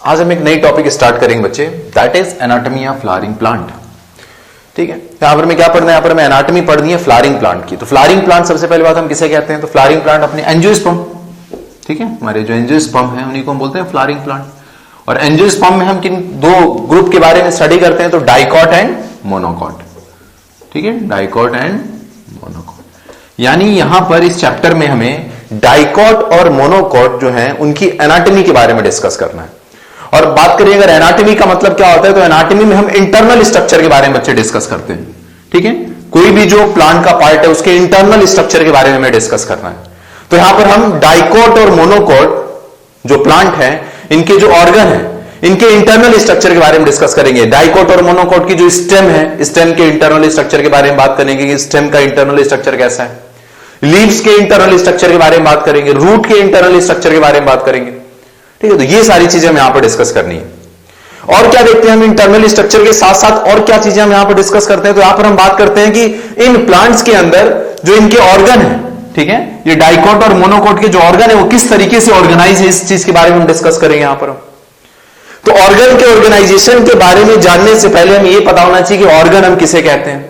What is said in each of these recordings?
आज हम एक नई टॉपिक स्टार्ट करेंगे बच्चे, that is anatomy of flowering plant. ठीक है, यहां पर मैं क्या पढ़ना है, यहां पर मैं एनाटॉमी पढ़नी है फ्लावरिंग प्लांट की। तो फ्लावरिंग प्लांट सबसे पहले बात हम किसे कहते हैं, तो फ्लावरिंग प्लांट अपने एंजियोस्पर्म, ठीक है, हमारे जो एंजियोस्पर्म है उन्हीं को हम बोलते हैं फ्लावरिंग प्लांट। और एंजियोस्पर्म में हम किन दो ग्रुप के बारे में स्टडी करते हैं, तो डाइकॉट एंड मोनोकॉट। ठीक है, डाइकॉट एंड मोनोकॉट। यानी यहां पर इस चैप्टर में हमें डाइकॉट और मोनोकॉट जो है उनकी एनाटॉमी के बारे में डिस्कस करना है। और बात करें अगर एनाटॉमी का मतलब क्या होता है, तो एनाटॉमी में हम इंटरनल स्ट्रक्चर के बारे में बच्चे डिस्कस करते हैं। ठीक है, कोई भी जो प्लांट का पार्ट है उसके इंटरनल स्ट्रक्चर के बारे में हमें डिस्कस करना है। तो यहां पर हम डाइकॉट और मोनोकॉट जो प्लांट है इनके जो ऑर्गन है इनके इंटरनल स्ट्रक्चर के बारे में डिस्कस करेंगे। डाइकॉट और मोनोकॉट की जो स्टेम है, स्टेम के इंटरनल स्ट्रक्चर के बारे में बात करेंगे कि स्टेम का इंटरनल स्ट्रक्चर कैसा है। लीव्स के इंटरनल स्ट्रक्चर के बारे में बात करेंगे, रूट के इंटरनल स्ट्रक्चर के बारे में बात करेंगे। ठीक है, तो ये सारी चीजें हम यहां पर डिस्कस करनी है। और क्या देखते हैं हम इंटरनल स्ट्रक्चर के साथ साथ और क्या चीजें हम यहां पर डिस्कस करते हैं, तो यहां पर हम बात करते हैं कि इन प्लांट्स के अंदर जो इनके ऑर्गन है, ठीक है, ये डाइकॉट और मोनोकॉट के जो ऑर्गन है वो किस तरीके से ऑर्गेनाइज है, इस चीज के बारे में हम डिस्कस करेंगे यहां पर। तो ऑर्गन के ऑर्गेनाइजेशन के बारे में जानने से पहले हमें यह पता होना चाहिए कि ऑर्गन हम किसे कहते हैं।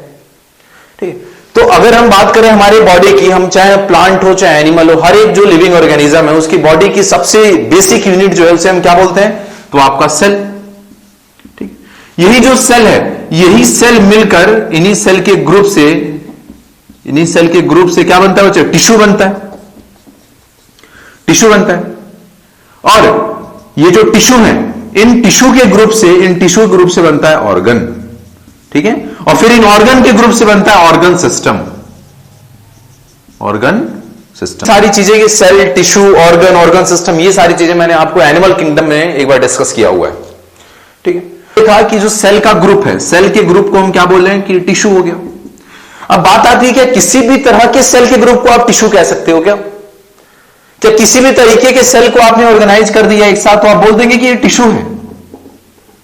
ठीक है, तो अगर हम बात करें हमारी बॉडी की, हम चाहे प्लांट हो चाहे एनिमल हो, हर एक जो लिविंग ऑर्गेनिज्म है उसकी बॉडी की सबसे बेसिक यूनिट जो है उसे हम क्या बोलते हैं, तो आपका सेल। ठीक, यही जो सेल है, यही सेल मिलकर इन्हीं सेल के ग्रुप से क्या बनता है बच्चे, टिश्यू बनता है। टिश्यू बनता है और ये जो टिश्यू है इन टिश्यू ग्रुप से बनता है ऑर्गन। ठीक है, और फिर इन ऑर्गन के ग्रुप से बनता है ऑर्गन सिस्टम। सारी चीजें कि सेल, टिश्यू, ऑर्गन सिस्टम, ये सारी चीजें मैंने आपको एनिमल किंगडम में एक बार डिस्कस किया हुआ है। ठीक है, देखा कि जो सेल का ग्रुप है, सेल के ग्रुप को हम क्या बोल रहे हैं कि टिश्यू हो गया। अब बात आती है कि किसी भी तरह के सेल के ग्रुप को आप टिश्यू कह सकते हो क्या किसी भी तरीके के सेल को आपने ऑर्गेनाइज कर दिया एक साथ तो आप बोल देंगे कि ये टिश्यू है।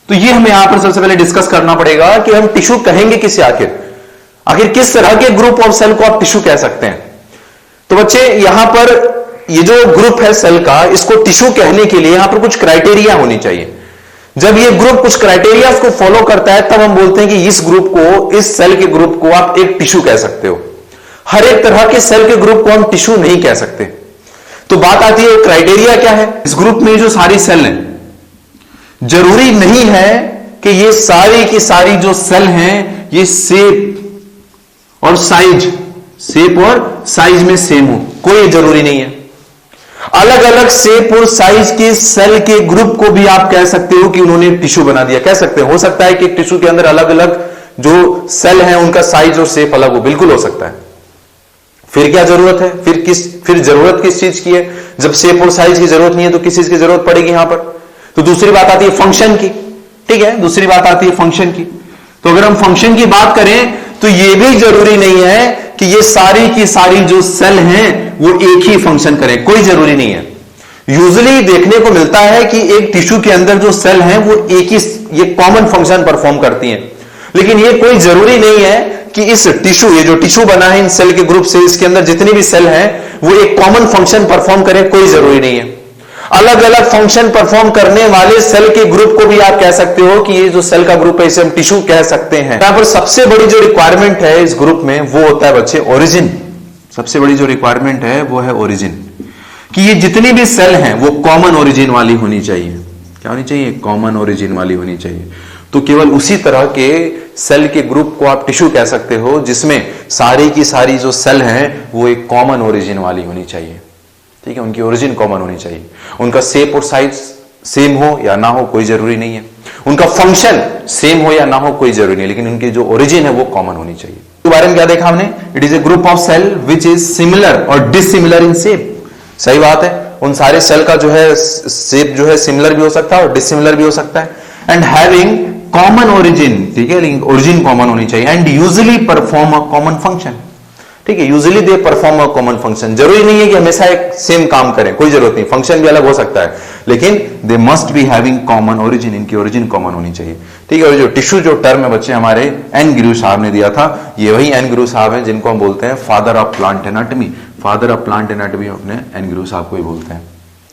तो ये हमें यहां पर सबसे पहले डिस्कस करना पड़ेगा कि हम टिश्यू कहेंगे किसे, आखिर किस तरह के ग्रुप ऑफ सेल को आप टिश्यू कह सकते हैं। तो बच्चे यहां पर ये जो ग्रुप है सेल का, इसको टिश्यू कहने के लिए यहां पर कुछ क्राइटेरिया होनी चाहिए। जब ये ग्रुप कुछ क्राइटेरिया को फॉलो करता है तब हम बोलते हैं कि इस ग्रुप को, इस सेल के ग्रुप को आप एक टिश्यू कह सकते हो। हर एक तरह के सेल के ग्रुप को हम टिश्यू नहीं कह सकते। तो बात आती है क्राइटेरिया क्या है, इस ग्रुप में जो सारी सेल हैं, जरूरी नहीं है कि ये सारी की सारी जो सेल हैं ये शेप और साइज में सेम हो, कोई जरूरी नहीं है। अलग अलग शेप और साइज के सेल के ग्रुप को भी आप कह सकते हो कि उन्होंने टिश्यू बना दिया, कह सकते हो सकता है कि टिश्यू के अंदर अलग अलग जो सेल हैं उनका साइज और शेप अलग हो, बिल्कुल हो सकता है। फिर क्या जरूरत है, फिर जरूरत किस चीज की है, जब शेप और साइज की जरूरत नहीं है तो किस चीज की जरूरत पड़ेगी यहां पर। तो दूसरी बात आती है फंक्शन की। ठीक है, दूसरी बात आती है फंक्शन की। तो अगर हम फंक्शन की बात करें तो यह भी जरूरी नहीं है कि ये सारी की सारी जो सेल हैं वो एक ही फंक्शन करें, कोई जरूरी नहीं है। यूजुअली देखने को मिलता है कि एक टिश्यू के अंदर जो सेल हैं वो एक ही ये कॉमन फंक्शन परफॉर्म करती हैं, लेकिन ये कोई जरूरी नहीं है कि इस टिश्यू, ये जो टिश्यू बना है इन सेल के ग्रुप से, इसके अंदर जितनी भी सेल हैं वो एक कॉमन फंक्शन परफॉर्म करें, कोई जरूरी नहीं है। अलग अलग फंक्शन परफॉर्म करने वाले सेल के ग्रुप को भी आप कह सकते हो कि ये जो सेल का ग्रुप है इसे हम टिश्यू कह सकते हैं। यहां पर सबसे बड़ी जो रिक्वायरमेंट है इस ग्रुप में वो होता है बच्चे ओरिजिन। सबसे बड़ी जो रिक्वायरमेंट है वो है ओरिजिन, कि ये जितनी भी सेल हैं वो कॉमन ओरिजिन वाली होनी चाहिए। क्या होनी चाहिए, कॉमन ओरिजिन वाली होनी चाहिए। तो केवल उसी तरह के सेल के ग्रुप को आप टिश्यू कह सकते हो जिसमें सारी की सारी जो सेल हैं वो एक कॉमन ओरिजिन वाली होनी चाहिए। ठीक है, उनकी ओरिजिन कॉमन होनी चाहिए। उनका शेप और साइज सेम हो या ना हो कोई जरूरी नहीं है, उनका फंक्शन सेम हो या ना हो कोई जरूरी नहीं, लेकिन उनकी जो ओरिजिन है वो कॉमन होनी चाहिए। तो बारे में क्या देखा हमने, it is a group of cell which is similar और डिसिमिलर इन शेप। सही बात है, उन सारे सेल का जो है शेप जो है सिमिलर भी हो सकता है और डिसिमिलर भी हो सकता है। एंड हैविंग कॉमन ओरिजिन, ठीक है, लेकिन ओरिजिन कॉमन होनी चाहिए। And usually perform a common function. ठीक है, usually they perform a common function. जरूरी नहीं है कि हमेशा एक सेम काम करें, कोई जरूरत नहीं, फंक्शन भी अलग हो सकता है, लेकिन they must be having common origin, इनकी ओरिजिन कॉमन होनी चाहिए। ठीक है, और जो टिश्यू जो टर्म है बच्चे हमारे एन गिरू साहब ने दिया था, ये वही एन गिरू साहब है जिनको हम बोलते हैं father of plant anatomy. Father of plant anatomy अपने एन गिरू साहब को ही बोलते हैं।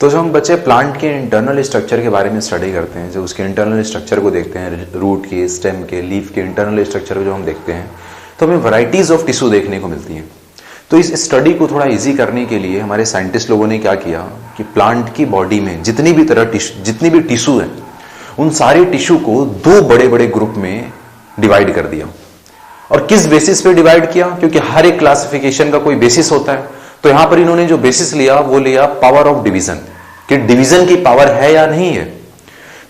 तो जब हम बच्चे प्लांट के इंटरनल स्ट्रक्चर के बारे में स्टडी करते हैं, जब उसके इंटरनल स्ट्रक्चर को देखते हैं, रूट के, स्टेम के, लीफ के इंटरनल स्ट्रक्चर को जो हम देखते हैं, तो हमें वैरायटीज ऑफ टिश्यू देखने को मिलती हैं। तो इस स्टडी को थोड़ा इजी करने के लिए हमारे साइंटिस्ट लोगों ने क्या किया कि प्लांट की बॉडी में जितनी भी टिश्यू है, उन सारे टिश्यू को दो बड़े बड़े ग्रुप में डिवाइड कर दिया। और किस बेसिस पे डिवाइड किया? क्योंकि हर एक क्लासिफिकेशन का कोई बेसिस होता है। तो यहां पर इन्होंने जो बेसिस लिया वो लिया पावर ऑफ डिवीजन, कि डिवीजन की पावर है या नहीं है।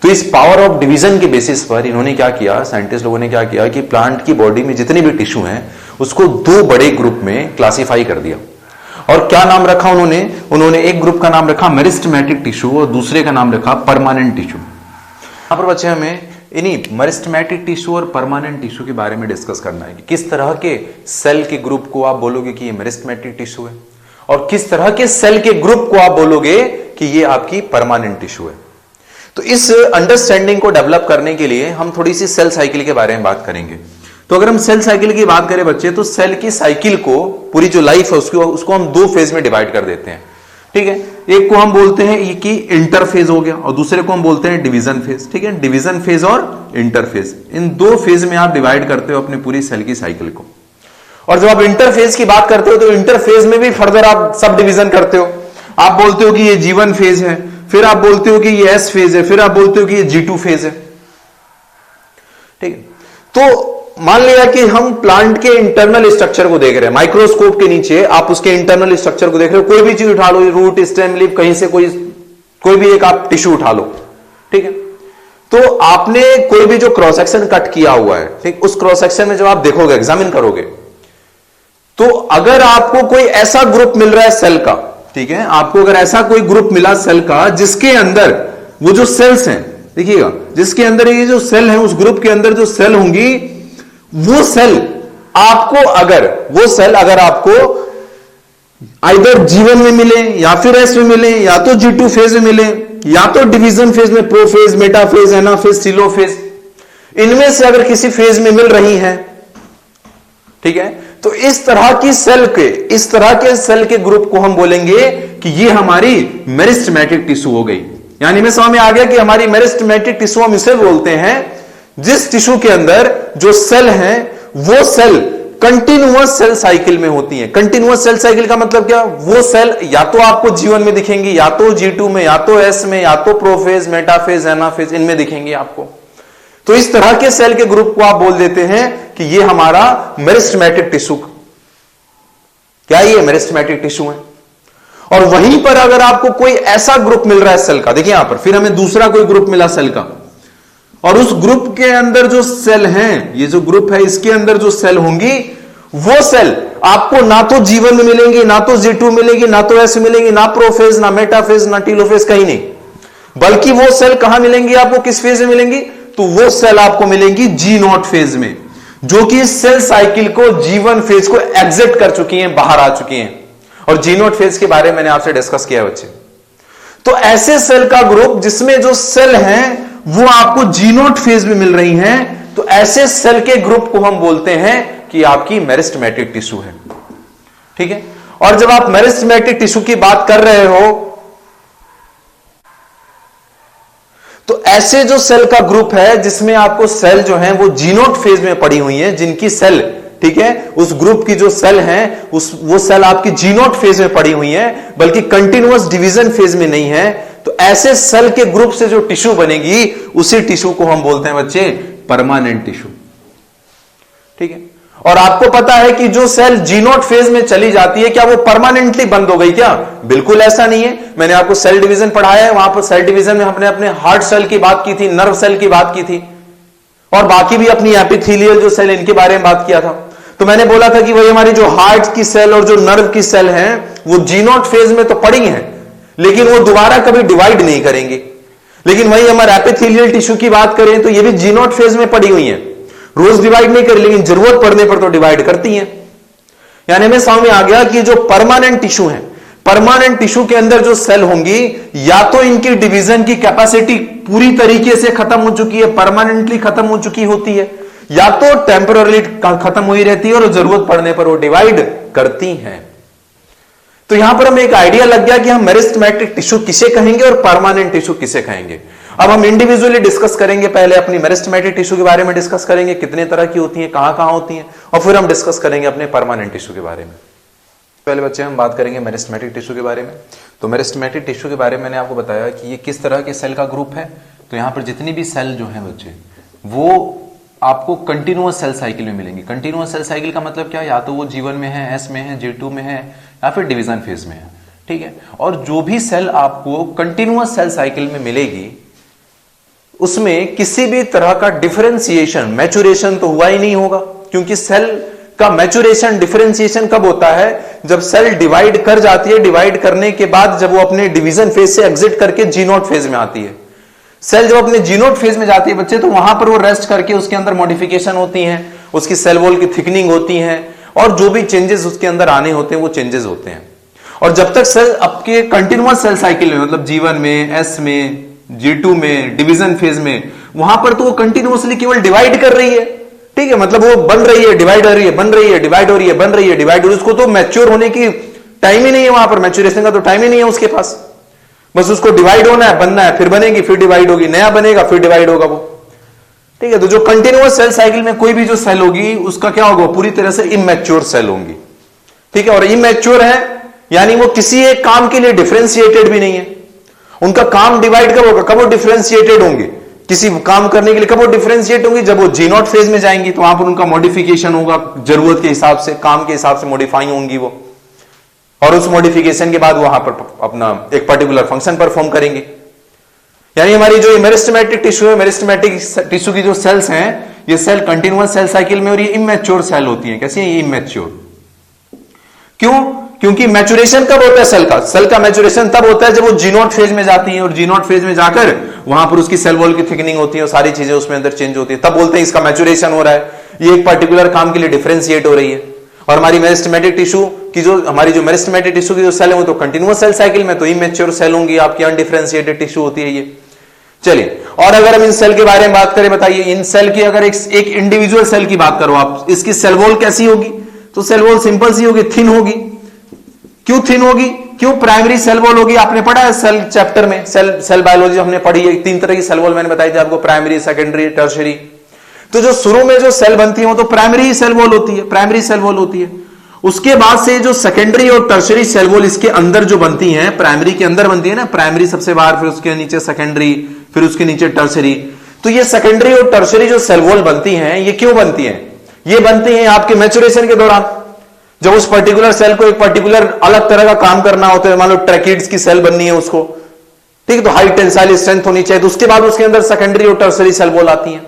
तो इस पावर ऑफ डिवीजन के बेसिस पर इन्होंने क्या किया, साइंटिस्ट लोगों ने क्या किया कि प्लांट की बॉडी में जितने भी टिश्यू हैं उसको दो बड़े ग्रुप में क्लासिफाई कर दिया। और क्या नाम रखा उन्होंने एक ग्रुप का नाम रखा मेरिस्टेमेटिक टिश्यू और दूसरे का नाम रखा परमानेंट टिश्यू। यहां पर बच्चे हमें इन्हीं मेरिस्टेमेटिक टिश्यू और परमानेंट टिश्यू के बारे में डिस्कस करना है कि किस तरह के सेल के ग्रुप को आप बोलोगे कि ये मेरिस्टेमेटिक टिश्यू है और किस तरह के सेल के ग्रुप को आप बोलोगे कि ये आपकी परमानेंट टिश्यू है। तो इस अंडरस्टैंडिंग को डेवलप करने के लिए हम थोड़ी सी सेल साइकिल के बारे में बात करेंगे। तो अगर हम सेल साइकिल की बात करें बच्चे, तो सेल की साइकिल को, पूरी जो लाइफ है उसको हम दो फेज में डिवाइड कर देते हैं। ठीक है, एक को हम बोलते हैं कि इंटरफेज हो गया और दूसरे को हम बोलते हैं डिवीजन फेज। ठीक है, डिवीजन फेज और इंटरफेज, इन दो फेज में आप डिवाइड करते हो अपनी पूरी सेल की साइकिल को। और जब आप इंटरफेज की बात करते हो तो इंटरफेज में भी फर्दर आप सब डिवीजन करते हो। आप बोलते हो कि ये G1 फेज है, फिर आप बोलते हो कि ये S फेज है, फिर आप बोलते हो कि ये G2 फेज है। ठीक है, तो मान लिया कि हम प्लांट के इंटरनल स्ट्रक्चर को देख रहे हैं, माइक्रोस्कोप के नीचे आप उसके इंटरनल स्ट्रक्चर को देख रहे हो। कोई भी चीज उठा लो, रूट, स्टेम, लीफ, कहीं से कोई भी एक आप टिश्यू उठा लो। ठीक है, तो आपने कोई भी जो क्रॉस सेक्शन कट किया हुआ है, ठीक, उस क्रॉस सेक्शन में जब आप देखोगे, एग्जामिन करोगे, तो अगर आपको कोई ऐसा ग्रुप मिल रहा है सेल का, ठीक है, आपको अगर ऐसा कोई ग्रुप मिला सेल का जिसके अंदर वो जो सेल्स हैं, देखिएगा, जिसके अंदर ये जो सेल है, उस ग्रुप के अंदर जो सेल होंगी, वो सेल अगर आपको आइदर G1 में मिले या फिर S में मिले या तो G2 फेज में मिले या तो डिवीजन फेज में, प्रोफेज, मेटाफेज, एनाफेज, टेलोफेज, इनमें से अगर किसी फेज में मिल रही है, ठीक है, तो इस तरह के सेल के ग्रुप को हम बोलेंगे कि ये हमारी मेरिस्टेमेटिक टिश्यू हो गई। यानी में समझ में आ गया कि हमारी मेरिस्टेमेटिक टिश्यू हम इसे बोलते हैं जिस टिश्यू के अंदर जो सेल हैं वो सेल कंटिन्यूअस सेल साइकिल में होती हैं। कंटिन्यूअस सेल साइकिल का मतलब क्या? वो सेल या तो आपको G1 में दिखेंगी, या तो G2 में, या तो S में, या तो प्रोफेज, मेटाफेज, एनाफेज, इनमें दिखेंगी आपको। तो इस तरह के सेल के ग्रुप को आप बोल देते हैं कि ये हमारा मेरिस्टेमेटिक टिश्यू, क्या ये मेरिस्टेमेटिक टिश्यू है। और वहीं पर अगर आपको कोई ऐसा ग्रुप मिल रहा है सेल का, देखिए यहां पर फिर हमें दूसरा कोई ग्रुप मिला सेल का, और उस ग्रुप के अंदर जो सेल हैं, ये जो ग्रुप है इसके अंदर जो सेल होंगी, वो सेल आपको ना तो G1 में मिलेंगी, ना तो G2 मिलेगी, ना तो S मिलेंगी, ना प्रोफेज, ना मेटाफेज, ना टेलोफेज, कहीं नहीं। बल्कि वो सेल कहां मिलेंगी आपको, किस फेज में मिलेंगी? तो वो सेल आपको मिलेंगी G0 फेज में, जो कि सेल साइकिल को G1 फेज को एग्जिट कर चुकी हैं, बाहर आ चुकी हैं। और G0 फेज के बारे में मैंने आपसे डिस्कस किया बच्चे। तो ऐसे सेल का ग्रुप जिसमें जो सेल हैं वो आपको G0 फेज में मिल रही हैं, तो ऐसे सेल के ग्रुप को हम बोलते हैं कि आपकी मेरिस्टेमेटिक टिश्यू है। ठीक है, और जब आप मेरिस्टेमेटिक टिश्यू की बात कर रहे हो, तो ऐसे जो सेल का ग्रुप है जिसमें आपको सेल जो है वो G0 फेज में पड़ी हुई है, जिनकी सेल, ठीक है, उस ग्रुप की जो सेल हैं वो सेल आपकी G0 फेज में पड़ी हुई है, बल्कि कंटिन्यूअस डिवीजन फेज में नहीं है। तो ऐसे सेल के ग्रुप से जो टिश्यू बनेगी, उसी टिश्यू को हम बोलते हैं बच्चे परमानेंट टिश्यू। ठीक है, और आपको पता है कि जो सेल G0 फेज में चली जाती है, क्या वो परमानेंटली बंद हो गई क्या? बिल्कुल ऐसा नहीं है। मैंने आपको सेल डिवीजन पढ़ाया है, वहां पर सेल डिवीजन में हमने अपने हार्ट सेल की बात की थी, नर्व सेल की बात की थी, और बाकी भी अपनी एपिथेलियल जो सेल, इनके बारे में बात किया था। तो मैंने बोला था कि भाई हमारी जो हार्ट की सेल और जो नर्व की सेल हैं वो G0 फेज में तो पड़ी हैं, लेकिन वो दोबारा कभी डिवाइड नहीं करेंगे। लेकिन वही हमारे एपिथेलियल टिश्यू की बात करें तो ये भी G0 फेज में पड़ी हुई है, रोज डिवाइड नहीं करें, लेकिन जरूरत पड़ने पर तो डिवाइड करती हैं। यानी हमें समझ में आ गया कि जो परमानेंट टिश्यू है, परमानेंट टिश्यू के अंदर जो सेल होंगी, या तो इनकी डिवीजन की कैपेसिटी पूरी तरीके से खत्म हो चुकी है, परमानेंटली खत्म हो चुकी होती है, या तो टेम्पररी खत्म हुई रहती है और जरूरत पड़ने पर वो डिवाइड करती हैं। तो यहां पर हमें एक आइडिया लग गया कि हम मेरिस्टेमेटिक टिश्यू किसे कहेंगे और परमानेंट टिश्यू किसे कहेंगे। अब हम इंडिविजुअली डिस्कस करेंगे, पहले अपनी मेरिस्टेमेटिक टिश्यू के बारे में डिस्कस करेंगे, कितने तरह की होती है, कहां कहां होती है, और फिर हम डिस्कस करेंगे अपने परमानेंट टिश्यू के बारे में। पहले बच्चे हम बात करेंगे मेरिस्टेमेटिक टिश्यू के बारे में। तो मेरिस्टेमेटिक टिश्यू के बारे में मैंने आपको बताया कि ये किस तरह के सेल का ग्रुप है। तो यहां पर जितनी भी सेल जो है बच्चे, वो आपको कंटिन्यूअस सेल साइकिल में मिलेंगी। कंटिन्यूअस सेल साइकिल का मतलब क्या, या तो वो G1 में है, S में है, G2 में है, या फिर डिवीजन फेज में है, ठीक है। और जो भी सेल आपको कंटिन्यूअस सेल साइकिल में मिलेगी उसमें किसी भी तरह का डिफरेंशिएशन, मैचुरेशन तो हुआ ही नहीं होगा, क्योंकि सेल का मैचुरेशन, डिफरेंशिएशन कब होता है, जब सेल डिवाइड कर जाती है, डिवाइड करने के बाद जब वो अपने डिवीजन फेज से एग्जिट करके G0 फेज में आती है। सेल जब अपने G0 फेज में जाती है बच्चे, तो वहां पर वो रेस्ट करके उसके अंदर मॉडिफिकेशन होती हैं, उसकी सेल वॉल की थिकनिंग होती है, और जो भी चेंजेस उसके अंदर आने होते हैं वो चेंजेस होते हैं। और जब तक सेल आपके कंटिन्यूअस सेल साइकिल में, मतलब G1 में, S में, G2 में, डिवीजन फेज में, वहां पर तो वो कंटिन्यूअसली केवल डिवाइड कर रही है, ठीक है। मतलब वो बन रही है, डिवाइड हो रही है, बन रही है, डिवाइड हो रही है, बन रही है, डिवाइड हो रही है। उसको तो मैच्योर होने की टाइम ही नहीं है, वहां पर मैच्योरेशन का तो टाइम ही नहीं है उसके पास। बस उसको डिवाइड होना है, बनना है, फिर बनेगी, फिर डिवाइड होगी, नया बनेगा, फिर डिवाइड होगा वो, ठीक है। तो जो कंटिन्यूअस सेल साइकिल में कोई भी जो सेल होगी उसका क्या होगा, पूरी तरह से इमैच्योर सेल होंगी, ठीक है। और इमैच्योर है यानी वो किसी एक काम के लिए डिफरेंशिएटेड भी नहीं है। उनका काम डिवाइड कब होगा, कब वो डिफरेंशिएटेड होंगे, किसी काम करने के लिए कब वो डिफरेंशिएट होंगे, जब वो G0 फेज में जाएंगी, तो वहां पर उनका मॉडिफिकेशन होगा, जरूरत के हिसाब से, काम के हिसाब से मॉडिफाई होंगी वो, और उस मॉडिफिकेशन के बाद वहां पर अपना एक पर्टिकुलर फंक्शन परफॉर्म करेंगे। यानी हमारी जो मेरिस्टेमेटिक टिश्यू है, मेरिस्टेमेटिक टिश्यू की जो सेल्स हैं, ये सेल कंटिन्यूअस सेल साइकिल में, और ये इमैच्योर सेल होती हैं। कैसी है ये इमैच्योर? क्यों? क्योंकि मैचुरेशन कब होता है सेल का मैचुरेशन तब होता है जब वो G0 फेज में जाती है, और G0 फेज में जाकर वहां पर उसकी सेल वॉल की थिकनिंग होती है और सारी चीजें उसमें अंदर चेंज होती है, तब बोलते हैं इसका मैचुरेशन हो रहा है, ये एक पर्टिकुलर काम के लिए डिफरेंशिएट हो रही है। और हमारी मेरिस्टेमेटिक टिश्यू की जो मेरिस्टेमेटिक टिश्यू की जो सेल है वो तो कंटिन्यूअस सेल साइकिल में, तो इमैच्योर सेल होंगी, आपकी अनडिफरेंशिएटेड टिश्यू होती है ये। चलिए, और अगर हम इन सेल के बारे में बात करें, बताइए इन सेल की, अगर एक इंडिविजुअल सेल की बात करो आप, इसकी सेल वॉल कैसी होगी? तो सेल वॉल सिंपल सी होगी, थिन होगी। क्यों थिन होगी? क्यों? प्राइमरी सेल वॉल होगी। आपने पढ़ा है सेल चैप्टर में, सेल बायोलॉजी हमने पढ़ी है, 3 तरह की सेल वॉल मैंने बताई थी आपको, प्राइमरी, सेकेंडरी, टर्शियरी। तो जो शुरू में जो सेल बनती है वो तो प्राइमरी सेल वॉल होती है, प्राइमरी सेल वॉल होती है। उसके बाद से जो सेकेंडरी और टर्शियरी सेल वॉल इसके अंदर जो बनती है, प्राइमरी के अंदर बनती है ना, प्राइमरी सबसे बाहर, फिर उसके नीचे सेकेंडरी, फिर उसके नीचे टर्शियरी। तो ये सेकेंडरी और टर्शियरी जो सेल वॉल बनती हैं, ये क्यों बनती हैं? ये बनती हैं आपके मैचुरेशन के दौरान, जब उस पर्टिकुलर सेल को एक पर्टिकुलर अलग तरह का काम करना होता है। मान लो ट्रैकिड्स की सेल बननी है उसको, ठीक है, तो हाई टेंसाइल स्ट्रेंथ होनी चाहिए, तो उसके बाद उसके अंदर सेकेंडरी और टर्शियरी सेल वॉल आती हैं।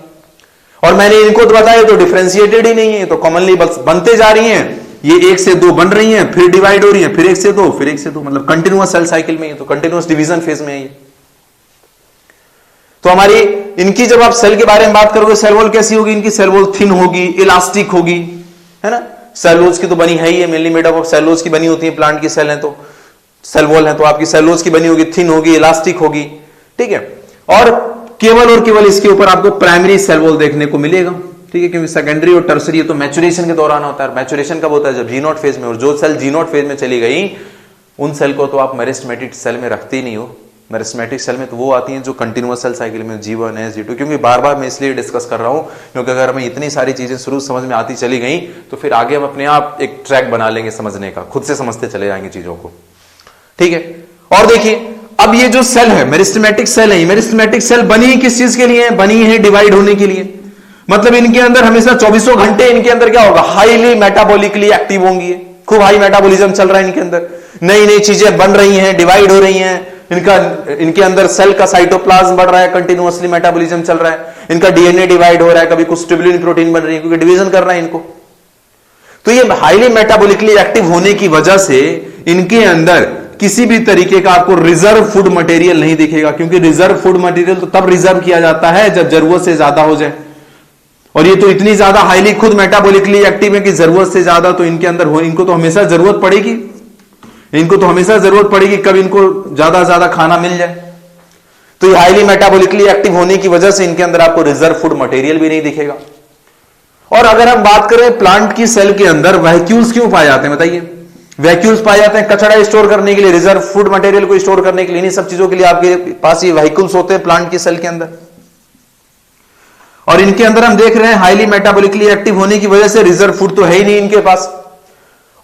और मैंने इनको तो बताया, तो डिफरेंशिएटेड ही नहीं है, तो कॉमनली बस बनते जा रही हैं, ये 1 से 2 बन रही हैं, फिर डिवाइड हो रही हैं, फिर 1 से 2, फिर 1 से 2, मतलब कंटिन्यूअस सेल साइकिल में है, तो कंटिन्यूअस डिवीजन फेज में है ये। तो हमारी इनकी जब आप सेल के बारे में बात करोगे, सेल वॉल कैसी होगी? इनकी सेल वॉल थिन होगी, इलास्टिक होगी, है ना। सेलुलोज की तो बनी है ही है, mainly made up of cellulose की बनी होती है, प्लांट की सेल है तो सेल वॉल है, तो आपकी सेलुलोज की बनी होगी, थिन होगी, इलास्टिक होगी, ठीक है। और केवल इसके ऊपर आपको प्राइमरी सेल वॉल देखने को मिलेगा, ठीक है, क्योंकि सेकेंडरी और टर्शियरी तो मैचुरेशन के दौरान होता है। मैचुरेशन कब होता है? जब G0 फेज में। और जो सेल G0 फेज में चली गई, उन सेल को तो आप मेरिस्टेमेटिक सेल में रखते ही नहीं हो। मेरिस्टेमेटिक सेल में तो वो आती हैं जो कंटिन्यूअस सेल साइकिल में, G1 है, G2। क्योंकि बार बार मैं इसलिए डिस्कस कर रहा हूं क्योंकि अगर हमें इतनी सारी चीजें शुरू समझ में आती चली गई तो फिर आगे हम अपने आप एक ट्रैक बना लेंगे समझने का, खुद से समझते चले जाएंगे चीजों को, ठीक है। और देखिए, अब ये जो सेल है, मेरिस्टेमेटिक सेल है, मेरिस्टेमेटिक सेल बनी ही किस चीज के लिए? बनी है डिवाइड होने के लिए। मतलब इनके अंदर हमेशा 24 घंटे इनके अंदर क्या होगा? हाईली मेटाबॉलिकली एक्टिव होंगी, खूब हाई मेटाबॉलिज्म चल रहा है इनके अंदर, नई नई चीजें बन रही हैं, डिवाइड हो रही हैं, इनके अंदर सेल का साइटोप्लाज्म बढ़ रहा है, कंटिन्यूअसली मेटाबॉलिज्म चल रहा है, इनका डीएनए डिवाइड हो रहा है, कभी कुछ ट्यूबुलिन प्रोटीन बन रही है, क्योंकि डिवीजन कर रहा है इनको। तो ये हाईली मेटाबॉलिकली एक्टिव होने की वजह से इनके अंदर किसी भी तरीके का आपको रिजर्व फूड मटेरियल नहीं दिखेगा, क्योंकि रिजर्व फूड मटेरियल तो तब रिजर्व किया जाता है जब जरूरत से ज्यादा हो जाए। और ये तो इतनी ज्यादा हाईली खुद मेटाबॉलिकली एक्टिव है कि जरूरत से ज्यादा तो इनके अंदर हो, इनको तो हमेशा जरूरत पड़ेगी, कब इनको ज्यादा खाना मिल जाए। तो ये हाईली मेटाबॉलिकली एक्टिव होने की वजह से इनके अंदर आपको रिजर्व फूड मटेरियल भी नहीं दिखेगा। और अगर हम बात करें प्लांट की सेल के अंदर वैक्यूल्स क्यों पाए जाते हैं बताइए? वैक्यूल्स पाए जाते हैं कचरा स्टोर करने के लिए, रिजर्व फूड मटेरियल को स्टोर करने के लिए, इन्हीं सब चीजों के लिए आपके पास ये व्हीकल्स होते हैं प्लांट की सेल के अंदर। और इनके अंदर हम देख रहे हैं हाईली मेटाबॉलिकली एक्टिव होने की वजह से रिजर्व फूड तो है ही नहीं इनके पास।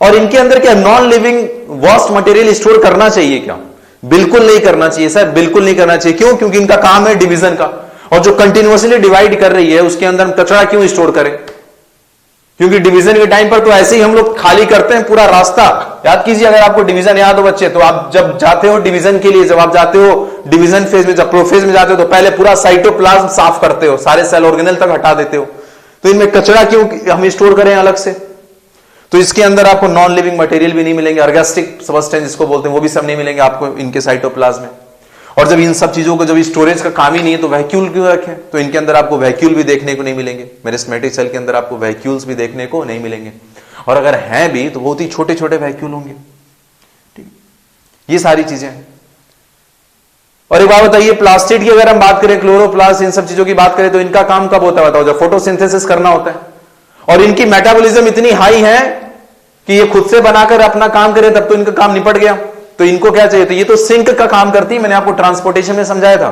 और इनके अंदर क्या non living waste material store करना चाहिए क्या? बिल्कुल नहीं करना चाहिए सर, बिल्कुल नहीं करना चाहिए। क्यों? क्योंकि इनका काम है डिवीजन का, और जो कंटिन्यूअसली डिवाइड कर रही है उसके अंदर हम कचरा क्यों स्टोर करें? क्योंकि डिवीजन के टाइम पर तो ऐसे ही हम लोग खाली करते हैं पूरा रास्ता। याद कीजिए, अगर आपको डिवीजन याद हो बच्चे, तो आप जब जाते हो डिवीजन के लिए, जब आप जाते हो डिवीजन फेज में, जब प्रोफेज में जाते हो, तो पहले पूरा साइटोप्लाज्म साफ करते हो, सारे सेल ऑर्गेनेल तक हटा देते हो। तो इनमें कचरा क्यों हम स्टोर करें अलग से? तो इसके अंदर आपको नॉन लिविंग मटेरियल भी नहीं मिलेंगे, ऑर्गेस्टिक सब्सटेंस जिसको बोलते हैं, वो भी सब नहीं मिलेंगे आपको इनके साइटोप्लाज्म में। और जब इन सब चीजों को जब स्टोरेज का काम ही नहीं है तो वैक्यूल क्यों रखें? तो इनके अंदर आपको वैक्यूल भी देखने को नहीं मिलेंगे, मेरिस्टेमेटिक सेल के अंदर आपको वैक्यूल्स भी देखने को नहीं मिलेंगे, और अगर हैं भी तो बहुत ही छोटे छोटे वैक्यूल होंगे। ठीक, ये सारी चीजें हैं। और एक बात बताइए, प्लास्टिड की अगर हम बात करें, क्लोरोप्लास्ट, इन सब चीजों की बात करें, तो इनका काम कब होता है बताओ? जब फोटोसिंथेसिस करना होता है। और इनकी मेटाबॉलिज्म इतनी हाई है कि ये खुद से बनाकर अपना काम करे, तब तो इनका काम निपट गया। तो इनको क्या चाहिए? तो ये तो सिंक का काम करती है। मैंने आपको ट्रांसपोर्टेशन में समझाया था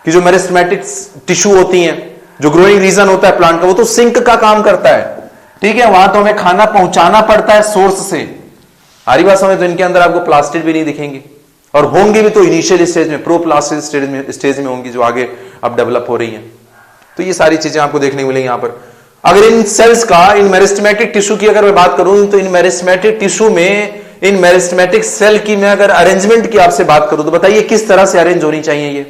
कि जो मेरिस्टेमेटिक टिश्यू होती हैं, जो ग्रोइंग रीजन होता है प्लांट का, वो तो सिंक का काम करता है। ठीक है, वहां तो हमें खाना पहुंचाना पड़ता है सोर्स से। हरी बात समझ? तो इनके अंदर आपको प्लास्टिड भी नहीं दिखेंगे, और होंगे भी तो इनिशियल स्टेज में, प्रो प्लास्टिड स्टेज में होंगी, जो आगे अब डेवलप हो रही है। तो ये सारी चीजें आपको देखने को मिलेंगी यहां पर। अगर इन सेल्स का, इन मेरिस्टेमेटिक टिश्यू की अगर मैं बात करूं, तो इन मेरिस्टेमेटिक टिश्यू में, इन मेरिस्टेमेटिक सेल की मैं अगर अरेंजमेंट की आपसे बात करूं, तो बताइए किस तरह से अरेंज होनी चाहिए ये?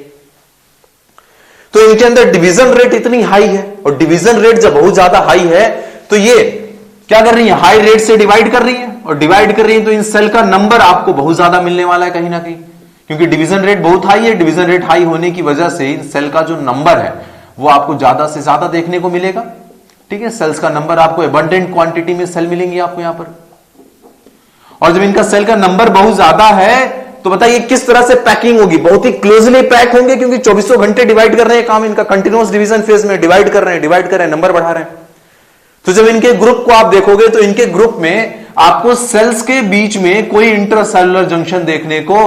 तो इनके अंदर डिवीजन रेट इतनी हाई है, और डिवीजन रेट जब बहुत ज्यादा हाई है तो ये क्या कर रही है? हाई रेट से डिवाइड कर रही है, और डिवाइड कर रही है तो इन सेल का नंबर आपको बहुत ज्यादा मिलने वाला है कहीं ना कहीं, क्योंकि डिवीजन रेट बहुत हाई है। डिवीजन रेट हाई होने की वजह से इन सेल का जो नंबर है वो आपको ज्यादा से ज्यादा देखने को मिलेगा। ठीक है, सेल्स का नंबर आपको एबंडेंट क्वांटिटी में सेल मिलेंगे आपको यहां पर। और जब इनका सेल का नंबर बहुत ज्यादा है तो बताइए किस तरह से पैकिंग होगी? बहुत ही क्लोजली पैक होंगे, क्योंकि 24 घंटे डिवाइड कर रहे हैं काम इनका, कंटिन्यूअस डिवीजन फेज में डिवाइड कर रहे हैं, नंबर बढ़ा रहे हैं। तो जब इनके ग्रुप को आप देखोगे तो इनके ग्रुप में आपको सेल्स के बीच में कोई इंटरसेलुलर जंक्शन देखने को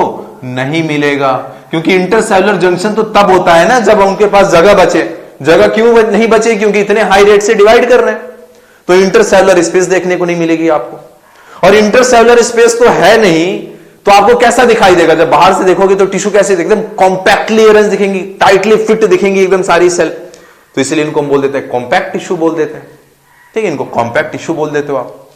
नहीं मिलेगा, क्योंकि इंटरसेलुलर जंक्शन तो तब होता है ना जब उनके पास जगह बचे। जगह क्यों नहीं बचे? क्योंकि इतने हाई रेट से डिवाइड कर रहे हैं, तो इंटरसेलुलर स्पेस देखने को नहीं मिलेगी आपको। और इंटरसेलुलर स्पेस तो है नहीं, तो आपको कैसा दिखाई देगा? जब बाहर से देखोगे तो टिश्यू कैसे एकदम कॉम्पैक्टली अरेंज दिखेंगी, टाइटली फिट दिखेंगी एकदम सारी सेल। तो इसलिए इनको हम बोल देते हैं कॉम्पैक्ट टिश्यू बोल देते हैं। ठीक है, इनको कॉम्पैक्ट टिश्यू बोल देते हो आप।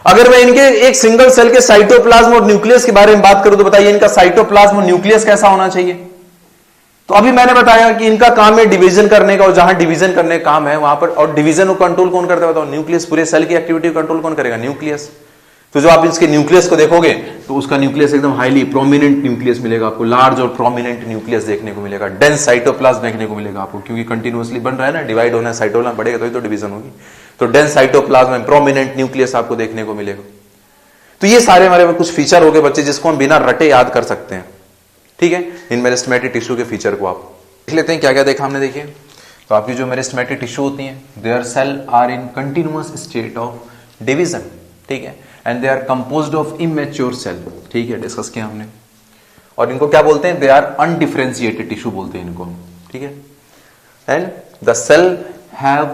अगर मैं इनके एक सिंगल सेल के साइटोप्लाज्म और न्यूक्लियस के बारे में बात करूं, तो बताइए इनका साइटोप्लाज्म और न्यूक्लियस कैसा होना चाहिए? तो अभी मैंने बताया कि इनका काम है डिवीजन करने का, और जहां डिवीजन करने का काम है वहां पर, और डिवीजन को कंट्रोल कौन करता है बताओ? न्यूक्लियस। पूरे सेल की एक्टिविटी को कंट्रोल कौन करेगा? न्यूक्लियस। तो जो आप इसके न्यूक्लियस को देखोगे तो उसका न्यूक्लियस एकदम हाईली प्रोमिनेंट न्यूक्लियस मिलेगा आपको, लार्ज और प्रोमिनेंट न्यूक्लियस देखने को मिलेगा, डेंस साइटोप्लाज्म देखने को मिलेगा आपको, क्योंकि कंटिन्यूअसली बन रहा है ना, डिवाइड होना है, साइटोप्लाज्म बढ़ेगा तो ही तो डिवीजन होगी। तो डेंस साइटोप्लाज्म में प्रोमिनेंट न्यूक्लियस आपको देखने को मिलेगा। तो ये सारे हमारे कुछ फीचर हो गए बच्चे, जिसको हम बिना रटे याद कर सकते हैं। ठीक है, इन मेरिस्टेमेटिक टिश्यू के फीचर को आप देख लेते हैं। क्या क्या देखा हमने? देखिए, तो आपकी जो मेरिस्टेमेटिक टिश्यू होती हैं, their cell are in continuous state of division. ठीक है, and they are composed of immature cell. ठीक है, डिस्कस किया हमने। और इनको क्या बोलते हैं? दे आर अनडिफरेंशिएटेड टिश्यू बोलते हैं इनको। ठीक है, and the cell have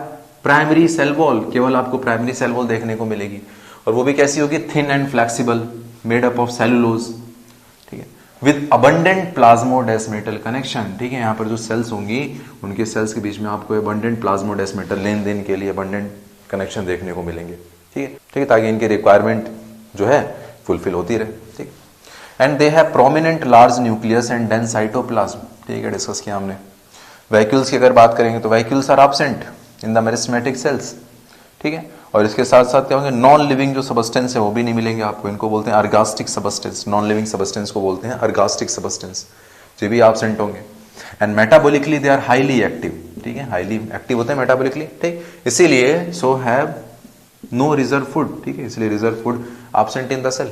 primary cell wall, केवल आपको प्राइमरी सेल वॉल देखने को मिलेगी, और वो भी कैसी होगी? Thin and flexible, made up of cellulose. ठीक है, विद अबंडेंट प्लाज्मोडेस्मेटल कनेक्शन। ठीक है, यहां पर जो सेल्स होंगी उनके सेल्स के बीच में आपको अबंडेंट प्लाज्मोडेस्मेटल लेन देन के लिए अबंडेंट कनेक्शन देखने को मिलेंगे। ठीक है, ठीक है, ताकि इनकी रिक्वायरमेंट जो है फुलफिल होती रहे। ठीक, and they have prominent large nucleus and dense cytoplasm. ठीक है, डिस्कस किया हमने। वैक्यूल्स की अगर बात करेंगे तो vacuoles are absent in the meristematic cells. ठीक है, और इसके साथ साथ क्या होंगे? नॉन लिविंग जो सबस्टेंस है वो भी नहीं मिलेंगे आपको, इनको बोलते हैं ergastic substance. Non living substance को बोलते हैं अर्गास्टिक सबस्टेंस, ये भी एब्सेंट होंगे। And metabolically they are highly active. ठीक है, हाईली एक्टिव होते हैं मेटाबॉलिकली। ठीक, इसीलिए so have no reserve food. ठीक है, इसलिए reserve food absent in the cell.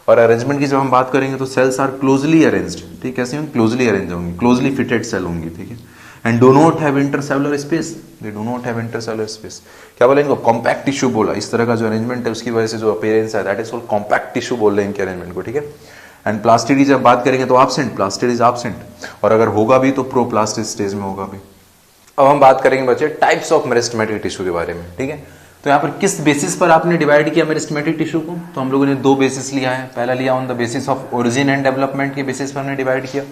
और अरेंजमेंट की जब हम बात करेंगे तो सेल्स आर क्लोजली अरेंज्ड। ठीक, कैसे होंगे? क्लोजली अरेंज होंगी, क्लोजली फिटेड सेल होंगी। ठीक है, and do not have intercellular space, they do not have intercellular space. क्या बोला इनको? कॉम्पैक्ट टिश्यू बोला। इस तरह का जो अरेंजमेंट है उसकी वजह से जो अपीयरेंस है that is called compact tissue बोल रहे हैं इनके अरेंजमेंट को, ठीक है। एंड प्लास्टिडी जब बात करेंगे तो एब्सेंट, प्लास्टिड इज एब्सेंट, और अगर होगा भी तो प्रोप्लास्टिड स्टेज में होगा भी। अब हम बात करेंगे बच्चे टाइप्स ऑफ मेरिस्टेमेटिक टिश्यू के बारे में, ठीक है। तो यहाँ पर किस बेसिस पर आपने डिवाइड किया मेरिस्टेमेटिक टिश्यू को? तो हम लोगों ने दो बेसिस लिया है। पहला लिया on the basis of origin and development के बेसिस पर हमने डिवाइड किया,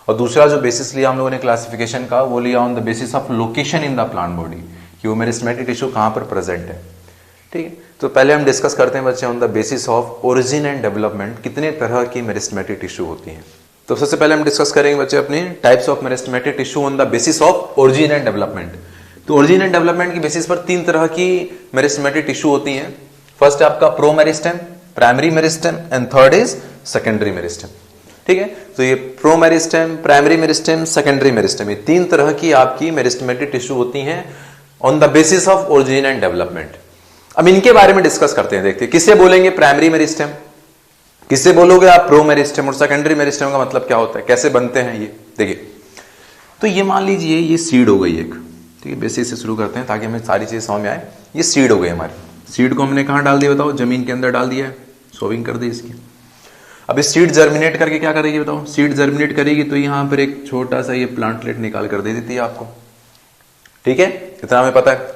और दूसरा जो बेसिस लिया हम लोगों ने क्लासिफिकेशन का वो लिया on the basis of location in the plant body, कि वो मेरिस्टेमेटिक टिश्यू कहाँ पर प्रेजेंट है, ठीक है। तो पहले हम डिस्कस करते हैं बच्चे on the basis of origin and development कितने तरह की मेरिस्टेमेटिक टिश्यू होती हैं। तो सबसे पहले हम डिस्कस करेंगे बच्चे अपने types of meristematic tissue on the basis of origin and development. तो ओरिजिन एंड डेवलपमेंट की बेसिस पर तीन तरह की मेरिस्टेमेटिक टिश्यू होती हैं। फर्स्ट है आपका pro meristem, primary meristem, and third is secondary meristem, ठीक है। तो ये pro meristem, primary meristem, secondary meristem, ये तीन तरह की आपकी मेरिस्टेमेटिक टिश्यू होती हैं on the basis of origin and development. अब इनके बारे में डिस्कस करते हैं, देखते हैं किसे बोलेंगे प्राइमरी मेरिस्टेम, किसे बोलोगे आप प्रो मेरिस्टेम, और सेकेंडरी मेरिस्टेम का मतलब क्या होता है, कैसे बनते हैं ये देखिए। तो ये मान लीजिए ये सीड हो गई एक, ठीक है। बेसिस से शुरू करते हैं ताकि हमें सारी चीजें समझ में आए। ये सीड हो गई हमारी, सीड को हमने कहाँ डाल दिया बताओ? जमीन के अंदर डाल दिया है, सोविंग कर दी इसकी। अब इस सीड जर्मिनेट करके क्या करेगी बताओ? सीड जर्मिनेट करेगी तो यहाँ पर एक छोटा सा ये प्लांटलेट निकाल कर दे देती है आपको, ठीक है, इतना हमें पता है।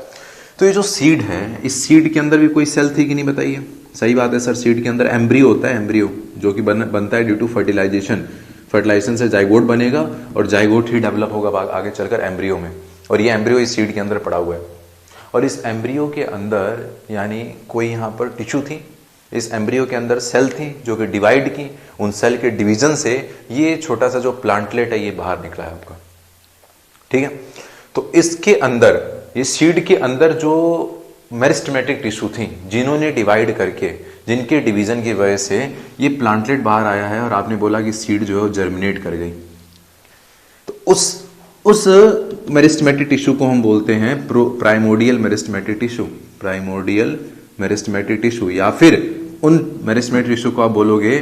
तो ये जो सीड है, इस सीड के अंदर भी कोई सेल थी कि नहीं बताइए? सही बात है सर, सीड के अंदर एम्ब्रियो होता है, एम्ब्रियो जो कि बनता है ड्यू टू फर्टिलाइजेशन। फर्टिलाइजेशन से जाइगोट बनेगा और जाइगोट ही डेवलप होगा आगे चलकर एम्ब्रियो में, और ये एम्ब्रियो इस सीड के अंदर पड़ा हुआ है। और इस एम्ब्रियो के अंदर यानी कोई यहाँ पर टिश्यू थी, इस एम्ब्रियो के अंदर सेल थी जो कि डिवाइड की, उन सेल के डिवीजन से ये छोटा सा जो प्लांटलेट है ये बाहर निकला है आपका, ठीक है। तो इसके अंदर, ये सीड के अंदर जो मेरिस्टेमेटिक टिश्यू थी जिन्होंने डिवाइड करके, जिनके डिवीजन की वजह से ये प्लांटलेट बाहर आया है, और आपने बोला कि सीड जो है वो जर्मिनेट कर गई। तो उस मेरिस्टेमेटिक टिश्यू को हम बोलते हैं primordial meristematic tissue, primordial meristematic tissue, या फिर उन मेरिस्टेमेटिक टिश्यू को आप बोलोगे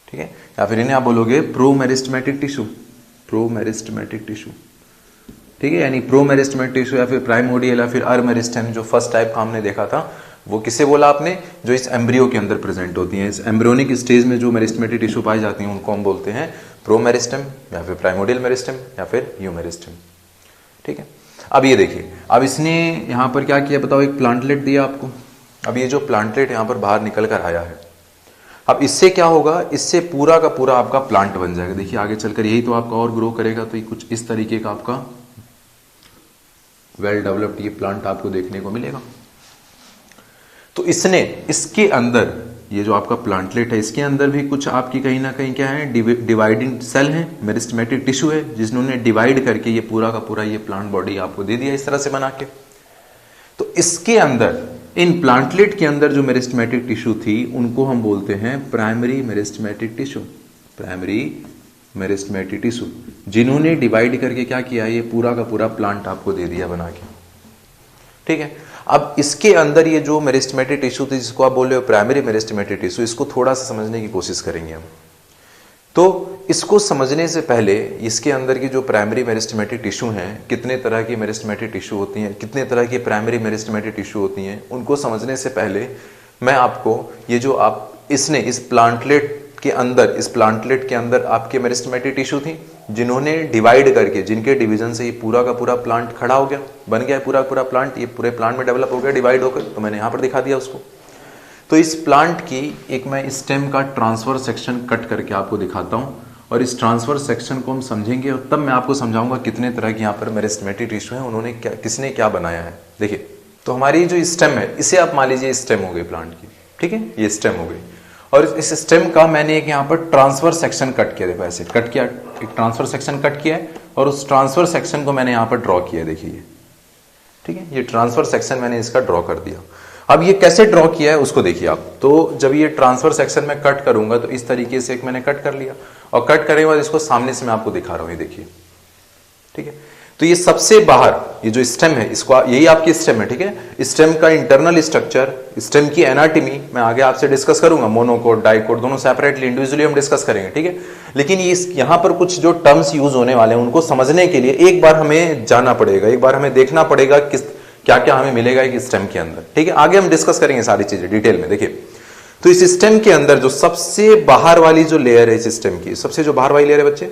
ठीक है, या फिर इन्हें आप बोलोगे pro meristematic tissue, pro meristematic tissue, ठीक है। यानी प्रो मेरिस्टेमेटिक टिश्यू या फिर प्राइमोडियल या फिर अर मेरिस्टेम, जो फर्स्ट टाइप का हमने देखा था वो किसे बोला आपने? जो इस एम्ब्रियो के अंदर प्रेजेंट होती हैं, इस एम्ब्रियोनिक स्टेज में जो मेरिस्टेमेटिक टिश्यू पाई जाती हैं उनको हम बोलते हैं प्रो मेरिस्टेम या फिर प्राइमोडियल मेरिस्टेम या फिर यू मेरिस्टेम, ठीक है। अब ये देखिए, अब इसने यहाँ पर क्या किया बताओ? एक प्लांटलेट दिया आपको। अब ये जो प्लांटलेट यहाँ पर बाहर निकल कर आया है, अब इससे क्या होगा? इससे पूरा का पूरा आपका प्लांट बन जाएगा। देखिए आगे चलकर यही तो आपका और ग्रो करेगा, तो ये कुछ इस तरीके का आपका वेल डेवलप्ड ये प्लांट आपको देखने को मिलेगा। तो इसने, इसके अंदर ये जो आपका प्लांटलेट है, इसके अंदर भी कुछ आपकी कहीं ना कहीं क्या है? डिवाइडिंग सेल है, मेरिस्टेमेटिक टिश्यू है, जिन्होंने डिवाइड करके ये पूरा का पूरा ये प्लांट बॉडी आपको दे दिया इस तरह से बना के। तो इसके अंदर, इन प्लांटलेट के अंदर जो मेरिस्टेमेटिक टिश्यू थी उनको हम बोलते हैं primary meristematic tissue, primary meristematic tissue, जिन्होंने डिवाइड करके क्या किया? ये पूरा का पूरा प्लांट आपको दे दिया बना के, ठीक है। अब इसके अंदर ये जो मेरिस्टेमेटिक टिश्यू थी जिसको आप बोल रहे हो प्राइमरी मेरिस्टेमेटिक टिश्यू, इसको थोड़ा सा समझने की कोशिश करेंगे हम। तो इसको समझने से पहले इसके अंदर की जो प्राइमरी मेरिस्टेमेटिक टिश्यू हैं, कितने तरह की मेरिस्टेमेटिक टिश्यू होती हैं, कितने तरह की प्राइमरी मेरिस्टेमेटिक टिश्यू होती हैं, उनको समझने से पहले मैं आपको ये जो आप इसने इस प्लांटलेट के अंदर, इस प्लांटलेट के अंदर आपके मेरिस्टेमेटिक टिश्यू थी जिन्होंने डिवाइड करके, जिनके डिवीजन से ये पूरा का पूरा प्लांट खड़ा हो गया, बन गया पूरा पूरा प्लांट, ये पूरे प्लांट में डेवलप हो गया डिवाइड होकर। तो मैंने यहाँ पर दिखा दिया उसको। तो इस प्लांट की एक मैं स्टेम का ट्रांसफर सेक्शन कट करके आपको दिखाता हूँ, और इस ट्रांसफर सेक्शन को हम समझेंगे और तब मैं आपको समझाऊंगा कितने तरह की यहाँ पर मेरिस्टेमेटिक टिश्यू है, उन्होंने क्या, किसने क्या बनाया है। देखिए, तो हमारी जो स्टेम है, इसे आप मान लीजिए स्टेम हो गई प्लांट की, ठीक है, ये स्टेम हो गई। और इस स्टेम का मैंने एक यहाँ पर ट्रांसफर सेक्शन कट किया, देखो ऐसे कट किया, एक ट्रांसफर सेक्शन कट किया है, और उस ट्रांसफर सेक्शन को मैंने यहाँ पर ड्रॉ किया, देखिए, ठीक है, ये ट्रांसफर सेक्शन मैंने इसका ड्रॉ कर दिया। अब ये कैसे ड्रॉ किया है उसको देखिए आप। तो जब ये ट्रांसफर सेक्शन में कट करूंगा तो इस तरीके से एक मैंने कट कर लिया, और कट करने के बाद इसको सामने से मैं आपको दिखा रहा हूँ, ये देखिए, ठीक है। तो ये सबसे बाहर ये जो स्टेम है, इसको यही आपकी स्टेम है, ठीक है। स्टेम का इंटरनल स्ट्रक्चर, स्टेम की एनाटॉमी मैं आगे आपसे डिस्कस करूंगा, मोनोकोट डाइकोट दोनों सेपरेटली इंडिविजुअली हम डिस्कस करेंगे, ठीक है। लेकिन ये यहां पर कुछ जो टर्म्स यूज होने वाले हैं उनको समझने के लिए एक बार हमें जाना पड़ेगा, एक बार हमें देखना पड़ेगा किस क्या क्या हमें मिलेगा एक स्टेम के अंदर, ठीक है। आगे हम डिस्कस करेंगे सारी चीजें डिटेल में। देखिए तो इस स्टेम के अंदर जो सबसे बाहर वाली जो लेयर है इस स्टेम की, सबसे जो बाहर वाली लेयर है बच्चे,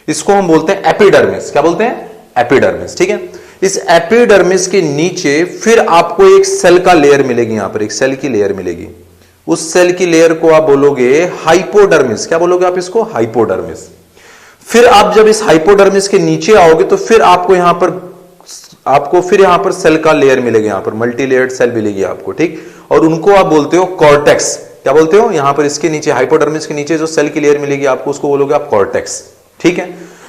इसको हम बोलते हैं एपिडर्मिस। क्या बोलते हैं? एपिडर्मिस, ठीक है। इस एपिडर्मिस के नीचे फिर आपको एक सेल का लेयर मिलेगी, यहां पर एक सेल की लेयर मिलेगी। उस सेल की लेयर को आप बोलोगे हाइपोडर्मिस। क्या बोलोगे आप इसको? हाइपोडर्मिस। फिर आप जब इस हाइपोडर्मिस के नीचे आओगे तो फिर आपको यहां पर सेल का लेयर मिलेगा, यहां पर मल्टी लेयर्ड सेल मिलेगी आपको, ठीक। और उनको आप बोलते हो कॉर्टेक्स। क्या बोलते हो? यहां पर इसके नीचे हाइपोडर्मिस के नीचे जो सेल की लेयर मिलेगी आपको, उसको बोलोगे आप कॉर्टेक्स, ठीक है।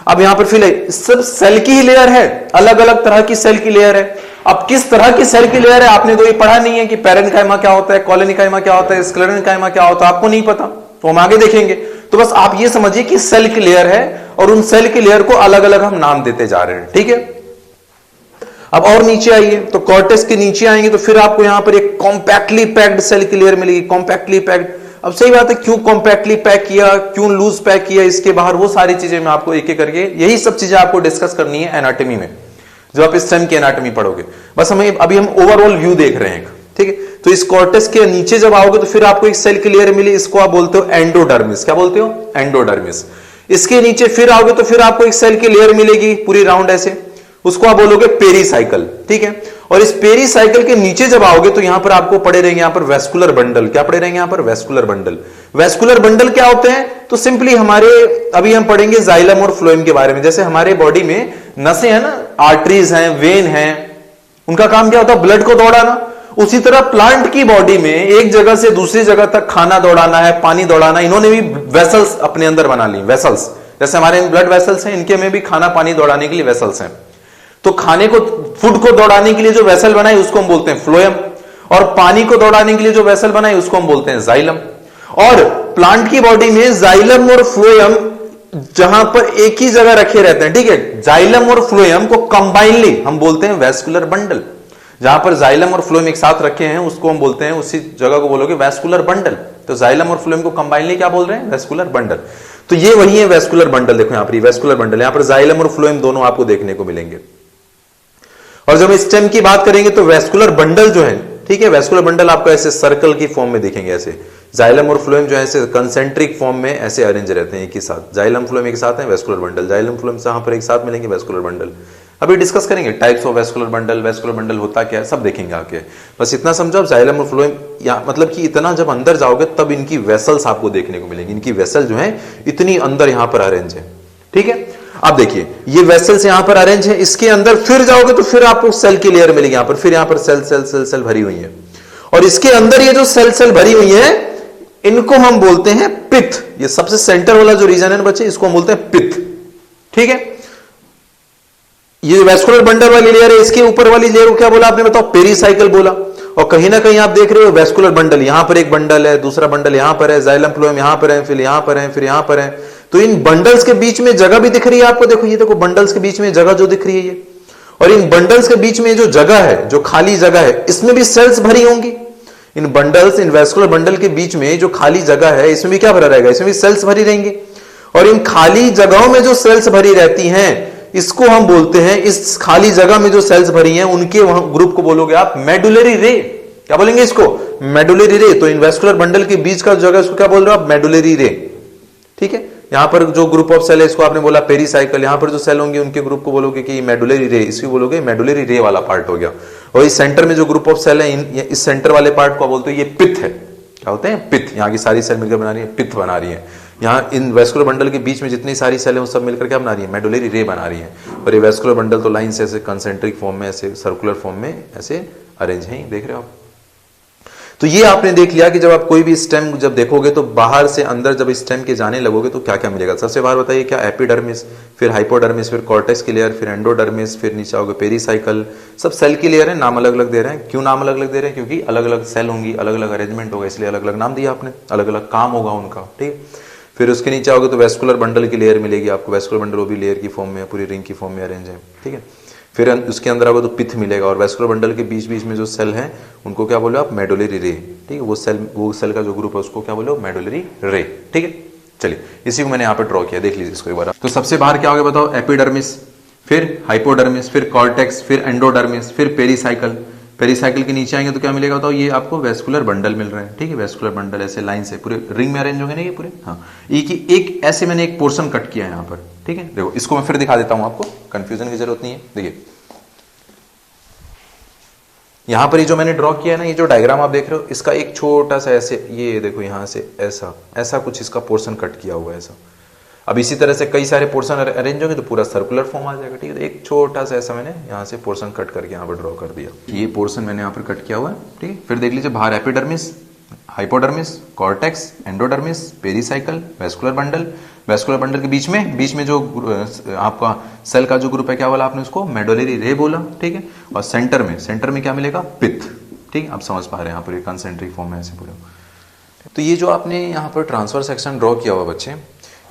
अब यहां पर फिर सब सेल की ही लेयर है, अलग अलग तरह की सेल की लेयर है। अब किस तरह की सेल की लेयर है आपने तो ये पढ़ा नहीं है कि पैरेन्काइमा क्या होता है, कॉलोनिकाइमा क्या होता है, स्क्लेरेन्काइमा क्या होता है, आपको नहीं पता, तो हम आगे देखेंगे। तो बस आप ये समझिए कि सेल की लेयर है और उन सेल की लेयर को अलग अलग हम नाम देते जा रहे हैं, ठीक है। अब और नीचे आइए तो कॉर्टेक्स के नीचे आएंगे तो फिर आपको यहां पर एक कॉम्पैक्टली पैक्ड सेल की लेयर मिलेगी, कॉम्पैक्टली पैक्ड। अब सही बात है, क्यों कॉम्पैक्टली पैक किया, क्यों लूज पैक किया इसके बाहर, वो सारी चीजें मैं आपको एक एक करके, यही सब चीजें आपको डिस्कस करनी है एनाटॉमी में, जो आप स्टेम की एनाटॉमी पढ़ोगे। बस हमें अभी हम ओवरऑल व्यू देख रहे हैं, ठीक है। तो इस कॉर्टेक्स के नीचे जब आओगे तो फिर आपको एक सेल की लेयर मिली, इसको आप बोलते हो एंडोडर्मिस। क्या बोलते हो? एंडोडर्मिस। इसके नीचे फिर आओगे तो फिर आपको एक सेल की लेयर मिलेगी पूरी राउंड ऐसे, उसको आप बोलोगे पेरीसाइकल, ठीक है। और इस पेरीसाइकल के नीचे जब आओगे तो यहां पर आपको पड़े रहेंगे यहां पर वेस्कुलर बंडल। क्या पड़े रहेंगे यहां पर? Vascular bundle. वेस्कुलर बंडल क्या होते हैं? तो सिंपली हमारे अभी हम पढ़ेंगे जाइलम और फ्लोएम के बारे में। जैसे हमारे बॉडी में नसें हैं ना, आर्टरीज हैं, वेन हैं, उनका काम क्या होता है? ब्लड को दौड़ाना। उसी तरह प्लांट की बॉडी में एक जगह से दूसरी जगह तक खाना दौड़ाना है, पानी दौड़ाना, इन्होंने भी वेसल्स अपने अंदर बना ली, वेसल्स। जैसे हमारे ब्लड वेसल्स हैं, इनके में भी खाना पानी दौड़ाने के लिए वेसल्स हैं। तो खाने को, फूड को दौड़ाने के लिए जो वेसल बनाई उसको हम बोलते हैं फ्लोएम, और पानी को दौड़ाने के लिए जो वेसल बनाई उसको हम बोलते हैं जाइलम। और प्लांट की बॉडी में जाइलम और फ्लोएम जहां पर एक ही जगह रखे रहते हैं, ठीक है। जाइलम और फ्लोएम को कंबाइनली हम बोलते हैं वेस्कुलर बंडल। जहां पर जाइलम और फ्लोएम एक साथ रखे हैं उसको हम बोलते हैं, उसी जगह को बोलोगे वेस्कुलर बंडल। तो जाइलम और फ्लोएम को कंबाइनली क्या बोल रहे हैं? Vascular bundle. तो ये वही है वेस्कुलर बंडल। देखो यहां पर वेस्कुलर बंडल, यहां पर जाइलम और फ्लोएम दोनों आपको देखने को मिलेंगे। और जब स्टेम की बात करेंगे तो वेस्कुलर बंडल जो है, ठीक है, वेस्कुलर बंडल आपको ऐसे सर्कल की फॉर्म में दिखेंगे, ऐसे जाइलम और फ्लोएम जो है ऐसे कंसेंट्रिक फॉर्म में ऐसे अरेंज रहते हैं एक ही साथ। जाइलम फ्लोएम एक साथ है, वेस्कुलर बंडल, जाइलम फ्लोएम जहां पर एक साथ मिलेंगे वेस्कुलर बंडल। अभी डिस्कस करेंगे टाइप्स ऑफ वेस्कुलर बंडल होता क्या है, सब देखेंगे आके। बस इतना समझो आप, जाइलम और फ्लोएम, या मतलब कि इतना जब अंदर जाओगे तब इनकी वेसल्स आपको देखने को मिलेंगी। इनकी वेसल जो है इतनी अंदर यहां पर अरेंज है, ठीक है। अब देखिए ये वेसल्स यहां पर अरेंज है, इसके अंदर फिर जाओगे तो फिर आपको सेल की लेयर मिलेगी यहां पर, फिर यहां पर सेल सेल सेल सेल भरी हुई है। और इसके अंदर ये जो सेल सेल भरी हुई है इनको हम बोलते हैं पित्त। ये सबसे सेंटर वाला जो रीजन है ना बच्चे, इसको हम बोलते हैं पित्त, ठीक है। ये वेस्कुलर बंडल वाली लेयर है, इसके ऊपर वाली लेयर को क्या बोला आपने? बताओ, पेरीसाइकल बोला। और कहीं ना कहीं आप देख रहे हो वेस्कुलर बंडल, यहां पर एक बंडल है, दूसरा बंडल यहां पर है, जाइलम फ्लोएम यहां पर है, फिर यहां पर है, फिर यहां पर है। तो इन बंडल्स के बीच में जगह भी दिख रही है आपको। देखो ये देखो बंडल्स के बीच में जगह जो दिख रही है ये, और इन बंडल्स के बीच में जो जगह है, जो खाली जगह है, इसमें भी सेल्स भरी होंगी। इन बंडल्स, इन वेस्कुलर बंडल के बीच में जो खाली जगह है इसमें भी क्या भरा रहेगा? इसमें भी सेल्स भरी रहेंगी। और इन खाली जगहों में जो सेल्स भरी रहती हैं इसको हम बोलते हैं, इस खाली जगह में जो सेल्स भरी हैं उनके ग्रुप को बोलोगे आप मेडुलरी रे। क्या बोलेंगे इसको? मेडुलरी रे। तो इन वेस्कुलर बंडल के बीच का जगह इसको क्या बोल रहे हो आप? मेडुलरी रे, ठीक है। यहां पर जो ग्रुप ऑफ सेल है इसको आपने बोला पेरीसाइकल, यहां पर जो सेल होंगे उनके ग्रुप को बोलोगे कि मेडुलरी रे, इसको बोलोगे मेडुलरी रे वाला पार्ट हो गया। और इस सेंटर में जो ग्रुप ऑफ सेल है, इस सेंटर वाले पार्ट को बोलते हैं ये पित्त है। क्या होते हैं? पित्त। यहाँ की सारी सेल मिलकर बना रही है, पित्त बना रही है। यहाँ इन वेस्कुलर बंडल के बीच में जितनी सारी सेल है वो सब मिलकर क्या बना रही है? मेडुलरी रे बना रही है। और ये वेस्कुलर बंडल तो लाइन से ऐसे कंसेंट्रिक फॉर्म में, ऐसे सर्कुलर फॉर्म में ऐसे अरेंज है, देख रहे हो आप। तो ये आपने देख लिया कि जब आप कोई भी स्टेम जब देखोगे तो बाहर से अंदर जब स्टेम के जाने लगोगे तो क्या क्या मिलेगा। सबसे बाहर बताइए क्या? एपिडर्मिस, फिर हाइपोडर्मिस, फिर कॉर्टेक्स की लेयर, फिर एंडोडर्मिस, फिर नीचे आओगे पेरीसाइकल। सब सेल की लेयर है, नाम अलग अलग दे रहे हैं। क्यों नाम अलग अलग दे रहे हैं? क्योंकि अलग अलग सेल होंगी, अलग अलग अरेंजमेंट होगा, इसलिए अलग अलग नाम दिया आपने, अलग अलग काम होगा उनका, ठीक है। फिर उसके नीचे आओगे तो वेस्कुलर बंडल की लेयर मिलेगी आपको। वेस्कुलर बंडल वो भी लेयर की फॉर्म में, पूरी रिंग की फॉर्म में अरेंज है, ठीक है। फिर उसके अंदर आपको तो पिथ मिलेगा, और वैस्कुलर बंडल के बीच बीच में जो सेल हैं उनको क्या बोलो आप, मेडुलरी रे। ठीक है, वो सेल का जो ग्रुप है उसको क्या बोलो, मेडुलरी रे। ठीक है, चलिए इसी को मैंने यहाँ पे ड्रॉ किया, देख लीजिए इसको एक बार। तो सबसे बाहर क्या हो गया बताओ, एपिडर्मिस, फिर हाइपोडर्मिस, फिर कॉर्टेक्स, फिर एंडोडर्मिस, फिर पेरीसाइकल। पेरीसाइकिल के नीचे आएंगे तो क्या मिलेगा बताओ, ये आपको वैस्कुलर बंडल मिल रहे हैं। ठीक है, वैस्कुलर बंडल ऐसे लाइन से पूरे रिंग में अरेंज होंगे ना ये पूरे। हाँ, एक ऐसे मैंने एक पोर्शन कट किया है यहाँ पर। ठीक है, देखो इसको मैं फिर दिखा देता हूं आपको, कंफ्यूजन की जरूरत नहीं है। देखिए यहां पर ये जो मैंने ड्रॉ किया है ना, ये जो डायग्राम आप देख रहे हो, इसका एक छोटा सा ऐसे, ये देखो यहां से ऐसा ऐसा कुछ इसका पोर्शन कट किया हुआ है ऐसा। अब इसी तरह से कई सारे पोर्शन अरेंज होंगे तो पूरा सर्कुलर फॉर्म आ जाएगा। ठीक है, तो एक छोटा सा ऐसा मैंने यहाँ से पोर्शन कट करके यहाँ पर ड्रॉ कर दिया, ये पोर्शन मैंने यहाँ पर कट किया हुआ है। ठीक है, फिर देख लीजिए बाहर epidermis, hypodermis, cortex, endodermis, pericycle, vascular bundle. Vascular bundle के बीच में जो आपका सेल का जो ग्रुप है क्या बोला आपने उसको, मेडुलरी रे बोला। ठीक है, और सेंटर में क्या मिलेगा, पिथ। ठीक है, आप समझ पा रहे हैं यहाँ पर कंसेंट्रिक फॉर्म है ऐसे पूरा। तो ये जो आपने यहाँ पर ट्रांसफर सेक्शन ड्रॉ किया हुआ बच्चे,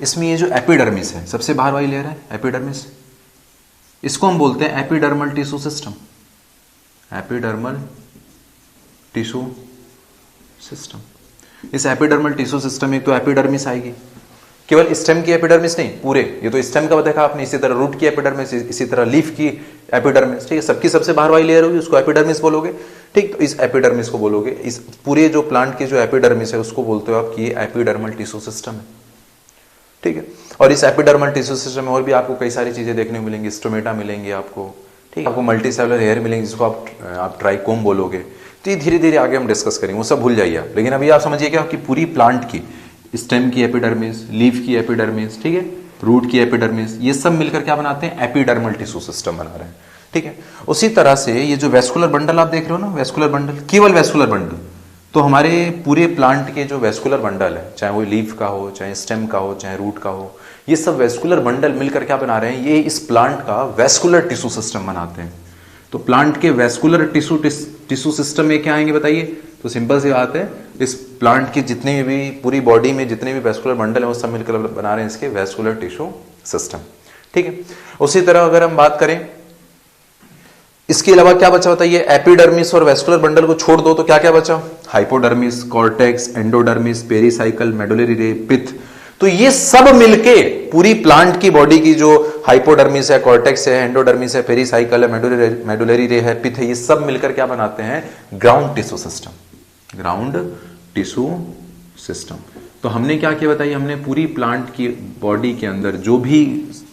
इसमें ये जो एपिडर्मिस है सबसे बाहर वाली लेयर है एपिडर्मिस, इसको हम बोलते हैं epidermal tissue system. Epidermal tissue system. इस एपिडर्मल टिश्यू सिस्टम में तो एपिडर्मिस आएगी, केवल स्टेम की एपिडर्मिस नहीं, पूरे, ये तो स्टेम का देखा आपने, इसी तरह रूट की एपिडर्मिस, इसी तरह लीफ की एपिडर्मिस। ठीक है, सबकी सबसे बाहर वाली लेयर होगी उसको एपिडर्मिस बोलोगे। ठीक, तो इस एपिडर्मिस को बोलोगे, इस पूरे जो प्लांट की जो एपिडर्मिस है उसको बोलते हो आप कि ये एपिडर्मल टिश्यू सिस्टम है। ठीक है, और इस एपिडर्मल टिश्यू सिस्टम में और भी आपको कई सारी चीजें देखने को मिलेंगी, स्टोमेटा मिलेंगे आपको। ठीक है, आपको मल्टीसेलुलर हेयर मिलेंगे जिसको आप ट्राइकोम बोलोगे। तो ये धीरे धीरे आगे हम डिस्कस करेंगे, वो सब भूल जाइए आप। लेकिन अभी आप समझिए क्या कि पूरी प्लांट की स्टेम की एपिडर्मिस, लीफ की एपिडर्मिस, ठीक है, रूट की एपिडर्मिस, ये सब मिलकर क्या बनाते हैं, एपिडर्मल टिश्यू सिस्टम बना रहे हैं। ठीक है, उसी तरह से ये जो वैस्कुलर बंडल आप देख रहे हो ना, वैस्कुलर बंडल, केवल वैस्कुलर बंडल, तो हमारे पूरे प्लांट के जो वैस्कुलर बंडल है, चाहे वो लीफ का हो, चाहे स्टेम का हो, चाहे रूट का हो, ये सब वैस्कुलर बंडल मिलकर क्या बना रहे हैं, ये इस प्लांट का वैस्कुलर टिश्यू सिस्टम बनाते हैं। तो प्लांट के वैस्कुलर टिश्यू सिस्टम में क्या आएंगे बताइए, तो सिंपल सी बात है, इस प्लांट की जितने भी पूरी बॉडी में जितने भी वैस्कुलर बंडल है वो सब मिलकर बना रहे हैं इसके वैस्कुलर टिश्यू सिस्टम। ठीक है, उसी तरह अगर हम बात करें, इसके अलावा क्या बचा बताइए, एपिडर्मिस और वैस्कुलर बंडल को छोड़ दो तो क्या क्या बचा, hypodermis, cortex, endodermis, pericycle, medullary रे, पिथ। तो ये सब मिलके पूरी प्लांट की बॉडी की जो हाइपोडर्मिस है, कॉर्टेक्स है, एंडोडर्मिस है, पेरीसाइकल है, मेडुलरी रे है, पिथ है, ये सब मिलकर क्या बनाते हैं, ground tissue system. Ground tissue system. तो हमने क्या किया बताइए, हमने पूरी प्लांट की बॉडी के अंदर जो भी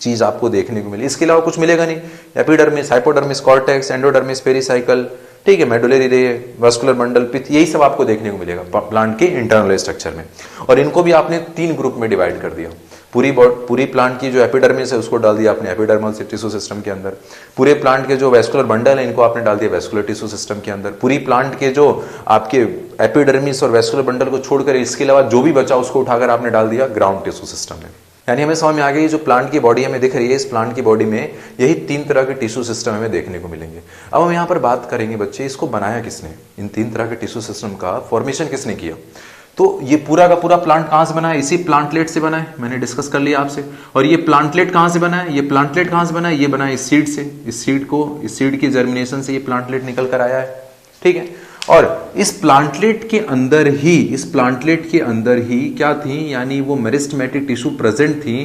चीज आपको देखने को मिली, इसके अलावा कुछ मिलेगा नहीं, epidermis, hypodermis, cortex, endodermis, pericycle, ठीक है, मेडुलरी रे, वैस्कुलर बंडल, पिथ, यही सब आपको देखने को मिलेगा प्लांट के इंटरनल स्ट्रक्चर में। और इनको भी आपने 3 ग्रुप में डिवाइड कर दिया। पूरी प्लांट की जो एपिडर्मिस है उसको डाल दिया आपने एपिडर्मल टिश्यू सिस्टम के अंदर। पूरे प्लांट के जो वैस्कुलर बंडल है इनको आपने डाल दिया वैस्कुलर टिश्यू सिस्टम के अंदर। पूरी प्लांट के जो आपके एपिडर्मिस और वैस्कुलर बंडल को छोड़कर इसके अलावा जो भी बचा उसको उठाकर आपने डाल दिया ग्राउंड टिश्यू सिस्टम में। यानी हमें समझ में आ गई, जो प्लांट की बॉडी हमें दिख रही है, इस प्लांट की बॉडी में यही 3 तरह के टिश्यू सिस्टम हमें देखने को मिलेंगे। अब हम यहाँ पर बात करेंगे बच्चे, इसको बनाया किसने, इन 3 तरह के टिश्यू सिस्टम का फॉर्मेशन किसने किया। तो ये पूरा का पूरा प्लांट कहां से बना है, इसी प्लांटलेट से बना है, मैंने डिस्कस कर लिया आपसे। और ये प्लांटलेट कहां से बना है, ये प्लांटलेट कहां से बना है, ये बना है इस सीड से। इस सीड की जर्मिनेशन से ये प्लांटलेट निकल कर आया है। ठीक है, और इस प्लांटलेट के अंदर ही क्या थी, यानी वो मेरिस्टेमेटिक टिश्यू प्रेजेंट थी,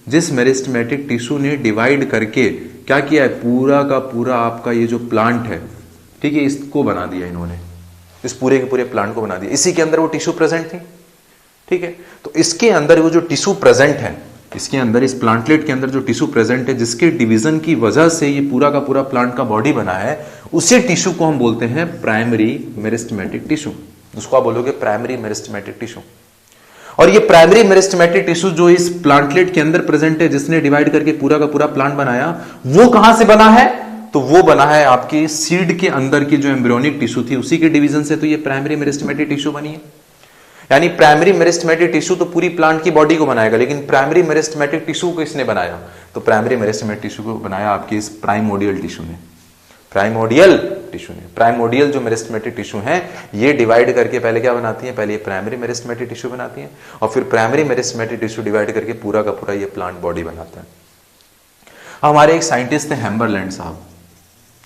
जिस मेरिस्टेमेटिक टिश्यू ने डिवाइड करके क्या किया है, पूरा का पूरा आपका ये जो प्लांट है, ठीक है, इसको बना दिया इन्होंने, इस पूरे के पूरे प्लांट को बना दिया। इसी के अंदर वो टिश्यू प्रेजेंट थी। ठीक है, तो इसके अंदर वो जो टिश्यू प्रेजेंट है, इसके अंदर इस प्लांटलेट के अंदर जो टिश्यू प्रेजेंट है, जिसके डिवीजन की वजह से ये पूरा का पूरा प्लांट का बॉडी बना है, उसी टिश्यू को हम बोलते हैं प्राइमरी मेरिस्टेमेटिक टिश्यू। उसको आप बोलोगे प्राइमरी मेरिस्टेमेटिक टिश्यू। और ये प्राइमरी मेरिस्टेमेटिक टिश्यू जो इस प्लांटलेट के अंदर प्रेजेंट है, जिसने डिवाइड करके पूरा का पूरा प्लांट बनाया, वो कहां से बना है, तो वो बना है आपकी सीड के अंदर की जो एम्ब्रियोनिक टिश्यू थी उसी के डिवीजन से। तो ये प्राइमरी मेरिस्टेमेटिक टिश्यू बनी है। यानी प्राइमरी मेरिस्टेमेटिक टिश्यू तो पूरी प्लांट की बॉडी को बनाएगा, लेकिन प्राइमरी मेरिस्टेमेटिक टिश्यू को इसने बनाया, तो प्राइमरी मेरिस्टेमेटिक टिश्यू को बनाया आपकी इस प्राइमोडियल टिश्यू ने। प्राइमोडियल जो मेरिस्टेमेटिक टिश्यू है, ये डिवाइड करके पहले क्या बनाती है, पहले ये प्राइमरी मेरिस्टेमेटिक टिश्यू बनाती है, और फिर प्राइमरी मेरिस्टेमेटिक टिश्यू डिवाइड करके पूरा का पूरा ये प्लांट बॉडी बनाता है। हमारे एक साइंटिस्ट थे हेम्बरलैंड साहब,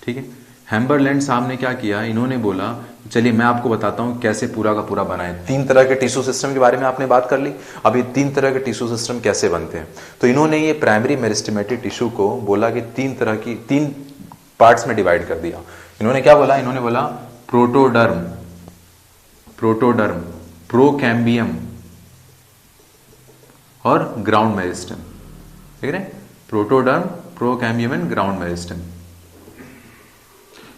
ठीक है। हेम्बरलैंड साहब ने क्या किया, इन्होंने बोला चलिए मैं आपको बताता हूं कैसे पूरा का पूरा बनाएं। 3 तरह के टिश्यू सिस्टम के बारे में आपने बात कर ली, अब ये 3 तरह के टिश्यू सिस्टम कैसे बनते हैं। तो इन्होंने ये प्राइमरी मेरिस्टेमेटिक टिश्यू को बोला कि 3 पार्ट्स में डिवाइड कर दिया। इन्होंने क्या बोला, इन्होंने बोला प्रोटोडर्म, प्रोकैम्बियम और ग्राउंड मेरिस्टेम। ठीक है, protoderm, procambium and ground meristem.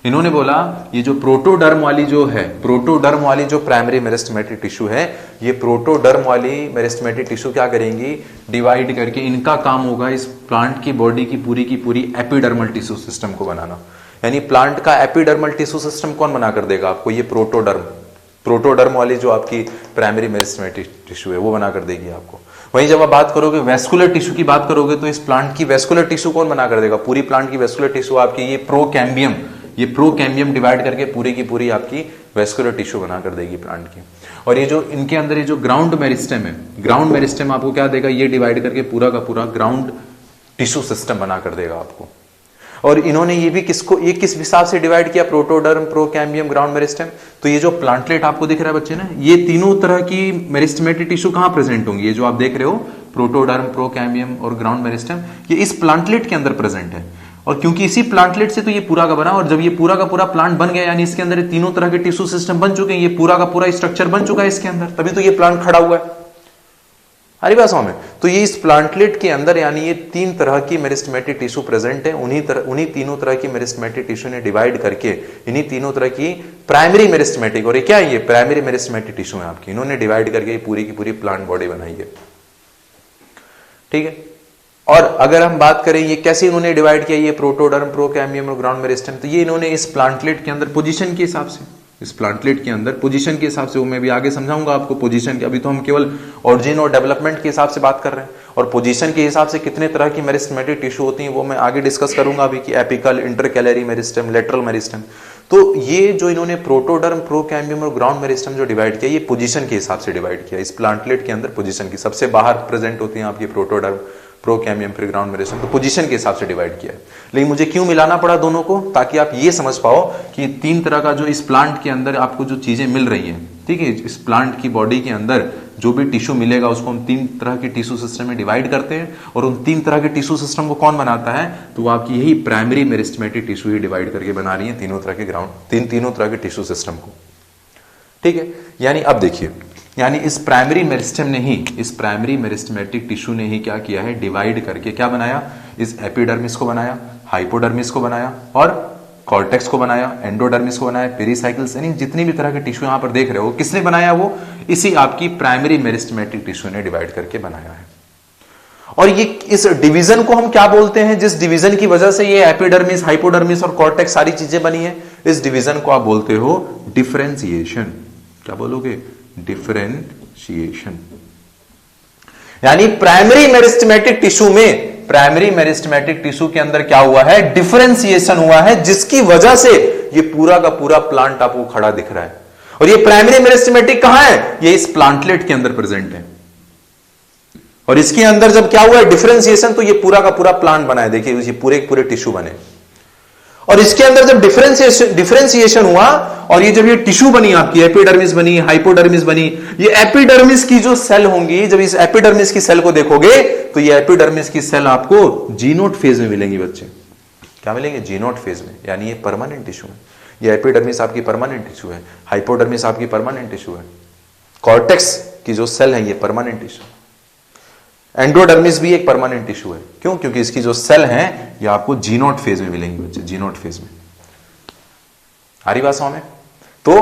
इन्होंने बोला ये जो प्रोटोडर्म वाली जो प्राइमरी मेरिस्टेमेटिक टिश्यू है, ये प्रोटोडर्म वाली मेरिस्टेमेटिक टिश्यू क्या करेंगी, डिवाइड करके इनका काम होगा इस प्लांट की बॉडी की पूरी एपिडर्मल टिश्यू सिस्टम को बनाना। यानी प्लांट का एपिडर्मल टिश्यू सिस्टम कौन बना कर देगा आपको, ये प्रोटोडर्म वाली जो आपकी प्राइमरी मेरिस्टेमेटिक टिश्यू है वो बना कर देगी आपको। वहीं जब आप बात करोगे वेस्कुलर टिश्यू की बात करोगे तो इस प्लांट की वेस्कुलर टिश्यू कौन बना कर देगा, पूरी प्लांट की वेस्कुलर टिश्यू आपकी ये प्रोकैम्बियम डिवाइड करके पूरी की पूरी आपकी वेस्कुलर टिश्यू बना कर देगी प्लांट की। और ये जो इनके अंदर ये जो ग्राउंड मेरिस्टेम है, ग्राउंड मेरिस्टेम आपको क्या देगा, ये डिवाइड करके पूरा का पूरा ग्राउंड टिश्यू सिस्टम बना कर देगा आपको। और इन्होंने ये भी ये किस हिसाब से डिवाइड किया, प्रोटोडर्म, प्रोकैम्बियम, ग्राउंड मेरिस्टेम। तो ये जो प्लांटलेट आपको दिख रहा है बच्चे ना, ये तीनों तरह की मेरिस्टेमेटिक टिश्यू कहां प्रेजेंट होंगी, ये जो आप देख रहे हो प्रोटोडर्म, प्रोकैम्बियम और ग्राउंड मेरिस्टेम, ये इस प्लांटलेट के अंदर प्रेजेंट है। और क्योंकि इसी प्लांटलेट से तो ये पूरा का बना, और जब ये पूरा का पूरा प्लांट बन गया यानी इसके अंदर तीनों तरह के टिश्यू सिस्टम बन चुके हैं, ये पूरा का पूरा स्ट्रक्चर बन चुका है इसके अंदर, तभी तो ये प्लांट खड़ा हुआ है। हरी बात समझ में। तो ये इस प्लांटलेट के अंदर यानी ये 3 तरह की मेरिस्टेमेटिक टिश्यू प्रेजेंट है, उन्हीं तीनों तरह की मेरिस्टेमेटिक टिश्यू ने डिवाइड करके इन्हीं तीनों तरह की प्राइमरी मेरिस्टेमेटिक, और ये क्या है, ये प्राइमरी मेरिस्टेमेटिक टिश्यू है आपकी, इन्होंने डिवाइड करके पूरी की पूरी प्लांट बॉडी बनाई है। ठीक है। और अगर हम बात करें ये कैसे इन्होंने डिवाइड किया, ये प्रोटोडर्म, प्रोकैम्बियम और ग्राउंड मेरिस्टेम, तो ये इन्होंने इस प्लांटलेट के अंदर पोजीशन के हिसाब से, इस प्लांटलेट के अंदर पोजीशन के हिसाब से, वो मैं भी आगे समझाऊंगा आपको पोजीशन के, अभी तो हम केवल ऑरिजिन और डेवलपमेंट के हिसाब से बात कर रहे हैं, और पोजीशन के हिसाब से कितने तरह की मेरिस्टेमेटिक टिश्यू होती हैं वो मैं आगे डिस्कस करूंगा अभी, कि apical, intercalary meristem, lateral meristem. तो ये जो इन्होंने प्रोटोडर्म, प्रोकैम्बियम और ग्राउंड मेरिस्टेम जो डिवाइड किया, ये पोजीशन के हिसाब से डिवाइड किया। इस प्लांटलेट के अंदर पोजीशन की, सबसे बाहर प्रेजेंट होती है आपकी प्रोटोडर्म, प्रोकैम्बियम, फिर ग्राउंड मेरिस्टेम, तो पोजीशन के हिसाब से डिवाइड किया है। लेकिन मुझे क्यों मिलाना पड़ा दोनों को, ताकि आप ये समझ पाओ कि 3 तरह का जो इस प्लांट के अंदर आपको जो चीजें मिल रही हैं, ठीक है, इस प्लांट की बॉडी के अंदर जो भी टिश्यू मिलेगा उसको हम 3 तरह के टिश्यू सिस्टम में डिवाइड करते हैं, और उन 3 तरह के टिश्यू सिस्टम को कौन बनाता है, तो वो आपकी यही प्राइमरी मेरिस्टेमेटिक टिश्यू ही डिवाइड करके बना रही है तीनों तरह के टिश्यू सिस्टम को। ठीक है। यानी अब देखिए, यानी इस प्राइमरी मेरिस्टेमेटिक टिश्यू ने ही क्या किया है, डिवाइड करके क्या बनाया, इस एपिडर्मिस को बनाया, हाइपोडर्मिस को बनाया और कॉर्टेक्स को बनाया, एंडोडर्मिस को बनाया, पेरिसाइकिल्स, यानी जितनी भी तरह के टिश्यू यहां पर देख रहे हो, किसने बनाया, वो इसी आपकी प्राइमरी मेरिस्टेमेटिक टिश्यू ने डिवाइड करके बनाया है। और ये इस डिवीजन को हम क्या बोलते हैं, जिस डिवीजन की वजह से ये एपिडर्मिस, हाइपोडर्मिस और कॉर्टेक्स सारी चीजें बनी है, इस डिवीजन को आप बोलते हो डिफरेंशिएशन। क्या बोलोगे, डिफरेंशिएशन। यानी प्राइमरी मेरिस्टेमेटिक टिश्यू के अंदर क्या हुआ है, डिफरेंशिएशन हुआ है, जिसकी वजह से ये पूरा का पूरा प्लांट आपको खड़ा दिख रहा है। और ये प्राइमरी मेरिस्टेमेटिक कहां है, ये इस प्लांटलेट के अंदर प्रेजेंट है, और इसके अंदर जब क्या हुआ है, डिफरेंशिएशन, तो ये पूरा का पूरा प्लांट बना है। देखिए ये पूरे टिश्यू बने, और इसके अंदर जब डिफरेंशिएशन हुआ और ये जब ये टिश्यू बनी आपकी, एपिडर्मिस बनी, हाइपोडर्मिस बनी, ये एपिडर्मिस की जो सेल होंगी, जब इस एपिडर्मिस की सेल को देखोगे तो ये एपिडर्मिस की सेल आपको जीनोट फेज में मिलेंगी बच्चे। क्या मिलेंगे, जीनोट फेज में, यानी ये परमानेंट टिश्यू है। ये एपिडर्मिस आपकी परमानेंट टिश्यू है, हाइपोडर्मिस आपकी परमानेंट टिश्यू है, कॉर्टेक्स की जो सेल है ये परमानेंट टिश्यू, एंडोडर्मिस भी एक परमानेंट टिश्यू है। क्यों, क्योंकि इसकी जो सेल है ये आपको जीनोट फेज में मिलेंगी बच्चे, जीनोट फेज में। आ रही बात समझ में। तो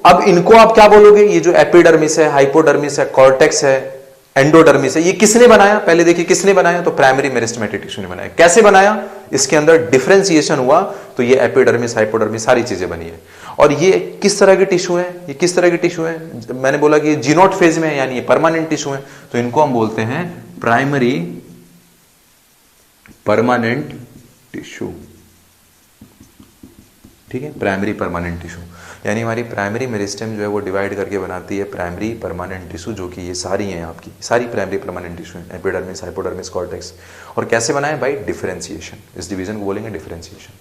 अब इनको आप क्या बोलोगे, ये जो एपिडर्मिस है, हाइपोडर्मिस है, कॉर्टेक्स है, एंडोडर्मिस है, ये किसने बनाया, पहले देखिए किसने बनाया, तो प्राइमरी मेरिस्टेमेटिक टिश्यू ने बनाया। कैसे बनाया, इसके अंदर डिफरेंशिएशन हुआ तो ये एपिडर्मिस, हाइपोडर्मिस सारी चीजें बनी है। और ये किस तरह के टिश्यू है, ये किस तरह के टिश्यू है, मैंने बोला कि जीनोट फेज में है, यानी ये परमानेंट टिश्यू है, तो इनको हम बोलते हैं प्राइमरी परमानेंट टिश्यू। ठीक है, प्राइमरी परमानेंट टिश्यू, यानी हमारी प्राइमरी मेरिस्टेम जो है वो डिवाइड करके बनाती है प्राइमरी परमानेंट टिश्यू, जो कि ये सारी हैं आपकी, सारी प्राइमरी परमानेंट टिश्यू हैं, एपिडर्मिस, हाइपोडर्मिस, कॉर्टेक्स। और कैसे बनाए, बाय डिफरेंशिएशन। इस डिवीजन को बोलेंगे डिफरेंशिएशन।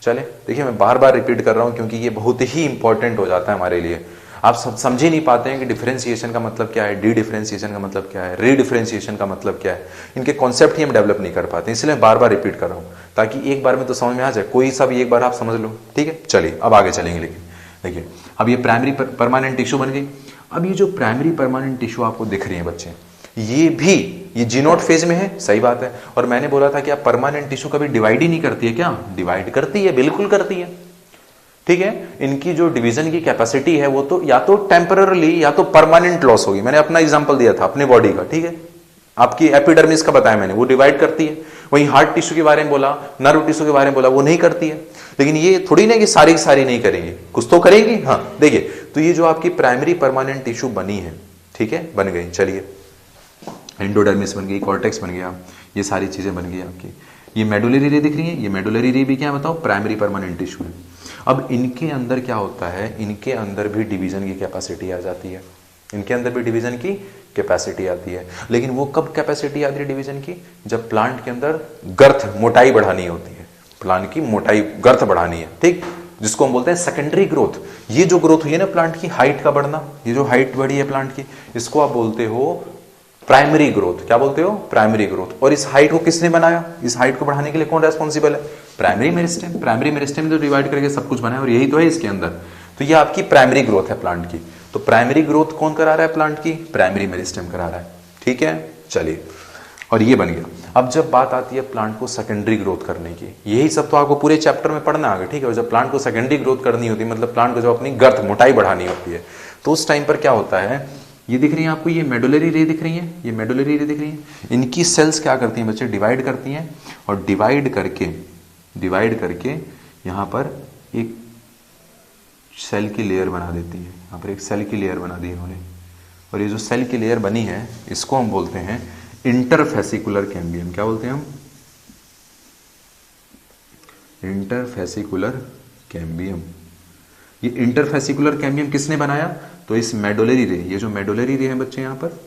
चले देखिए, मैं बार बार रिपीट कर रहा हूं क्योंकि ये बहुत ही इंपॉर्टेंट हो जाता है हमारे लिए। आप सब समझ ही नहीं पाते हैं कि डिफरेंशिएशन का मतलब क्या है, डी डिफरेंशिएशन का मतलब क्या है, री डिफरेंशिएशन का मतलब क्या है, इनके कॉन्सेप्ट ही हम डेवलप नहीं कर पाते। इसलिए मैं बार बार रिपीट कर रहा हूं ताकि एक बार में तो समझ में आ जाए, कोई सा भी एक बार आप समझ लो। ठीक है, चलिए अब आगे चलेंगे। लेकिन देखिए, अब ये प्राइमरी परमानेंट टिश्यू बन गई। अब ये जो प्राइमरी परमानेंट टिश्यू आपको दिख रही है बच्चे, ये जीनोट फेज में है, सही बात है। और मैंने बोला था कि आप परमानेंट टिश्यू कभी डिवाइड ही नहीं करती है क्या? डिवाइड करती है, बिल्कुल करती है। ठीक है, इनकी जो डिवीजन की कैपेसिटी है वो तो या तो टेम्पररी या तो परमानेंट लॉस होगी। मैंने अपना एग्जांपल दिया था अपने बॉडी का। ठीक है, आपकी एपिडर्मिस का बताया मैंने, वो डिवाइड करती है। वहीं हार्ट टिश्यू के बारे में बोला, नर्व टिश्यू के बारे में बोला, वो नहीं करती है। लेकिन ये थोड़ी ना कि सारी की सारी नहीं करेंगी, कुछ तो करेंगी। हाँ देखिए, तो ये जो आपकी प्राइमरी परमानेंट टिश्यू बनी है, ठीक है, बन गई। चलिए, एंडोडर्मिस बन गई, कॉर्टेक्स बन गया, ये सारी चीजें बन गई आपकी। ये मेडुलरी रे दिख रही है, ये मेडुलरी रे भी क्या बताओ, प्राइमरी परमानेंट टिश्यू है। अब इनके अंदर क्या होता है, इनके अंदर भी डिवीजन की कैपेसिटी आ जाती है, इनके अंदर भी डिवीजन की कैपेसिटी आती है। लेकिन वो कब कैपेसिटी आती है डिवीजन की? जब प्लांट के अंदर गर्थ, मोटाई बढ़ानी होती है, प्लांट की मोटाई, गर्थ बढ़ानी है। ठीक, जिसको हम बोलते हैं सेकेंडरी ग्रोथ। ये जो ग्रोथ हुई है ना प्लांट की, हाइट का बढ़ना, ये जो हाइट बढ़ी है प्लांट की, इसको आप बोलते हो प्राइमरी ग्रोथ। क्या बोलते हो? Primary growth. और इस हाइट को किसने बनाया? इस हाइट को बढ़ाने के लिए कौन रेस्पॉन्सिबल है? Primary meristem. प्राइमरी मेरिस्टेम जो डिवाइड करके सब कुछ बनाया, और यही तो है इसके अंदर। तो ये आपकी प्राइमरी ग्रोथ है प्लांट की। तो प्राइमरी ग्रोथ कौन करा रहा है प्लांट की? प्राइमरी मेरिस्टेम करा रहा है। ठीक है, चलिए, और ये बन गया। अब जब बात आती है प्लांट को सेकेंडरी ग्रोथ करने की, यही सब तो आपको पूरे चैप्टर में पढ़ना आगे। ठीक है, और जब प्लांट को सेकेंडरी ग्रोथ करनी होती है, मतलब प्लांट को जब अपनी गर्थ, मोटाई बढ़ानी होती है, तो उस टाइम पर क्या होता है, ये दिख रही है आपको, ये मेडुलरी रे दिख रही है, ये मेडुलरी रे दिख रही है। इनकी सेल्स क्या करती हैं बच्चे? डिवाइड करती हैं, और डिवाइड करके यहां पर एक सेल की लेयर बना देती है। यहां पर एक सेल की लेयर बना दी इन्होंने, और ये जो सेल की लेयर बनी है, इसको हम बोलते हैं इंटरफेसिकुलर कैम्बियम। क्या बोलते हैं हम? Interfascicular cambium. ये इंटरफेसिकुलर कैम्बियम किसने बनाया? तो इस मेडुलरी रे, ये जो मेडुलरी रे है बच्चे, यहां पर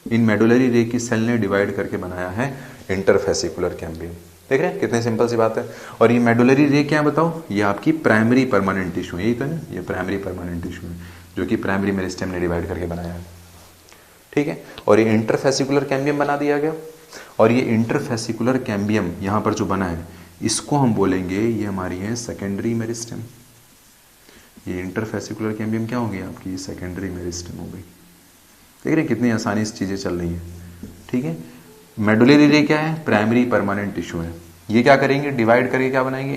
इन मेडुलरी रे की सेल ने डिवाइड करके बनाया है इंटरफेसिकुलर कैम्बियम। देख रहे हैं कितनी सिंपल सी बात है। और ये मेडुलरी रे क्या है बताओ? ये आपकी प्राइमरी परमानेंट टिश्यू है, यही तो है, ये प्राइमरी परमानेंट टिश्यू है जो कि प्राइमरी मेरिस्टेम ने डिवाइड करके बनाया है। ठीक है, और ये इंटरफेसिकुलर कैम्बियम बना दिया गया। और ये इंटरफेसिकुलर कैम्बियम यहां पर जो बना है, इसको हम बोलेंगे, ये हमारी है सेकेंडरी मेरिस्टेम। ये इंटरफेसिकुलर कैम्बियम क्या हो गई आपकी? सेकेंडरी मेरिस्टेम हो गई। देख रहे हैं कितनी आसानी से चीजें चल रही हैं। ठीक है, मेडुलरी रे क्या है? प्राइमरी परमानेंट टिश्यू है। ये क्या करेंगे? डिवाइड करके क्या बनाएंगे?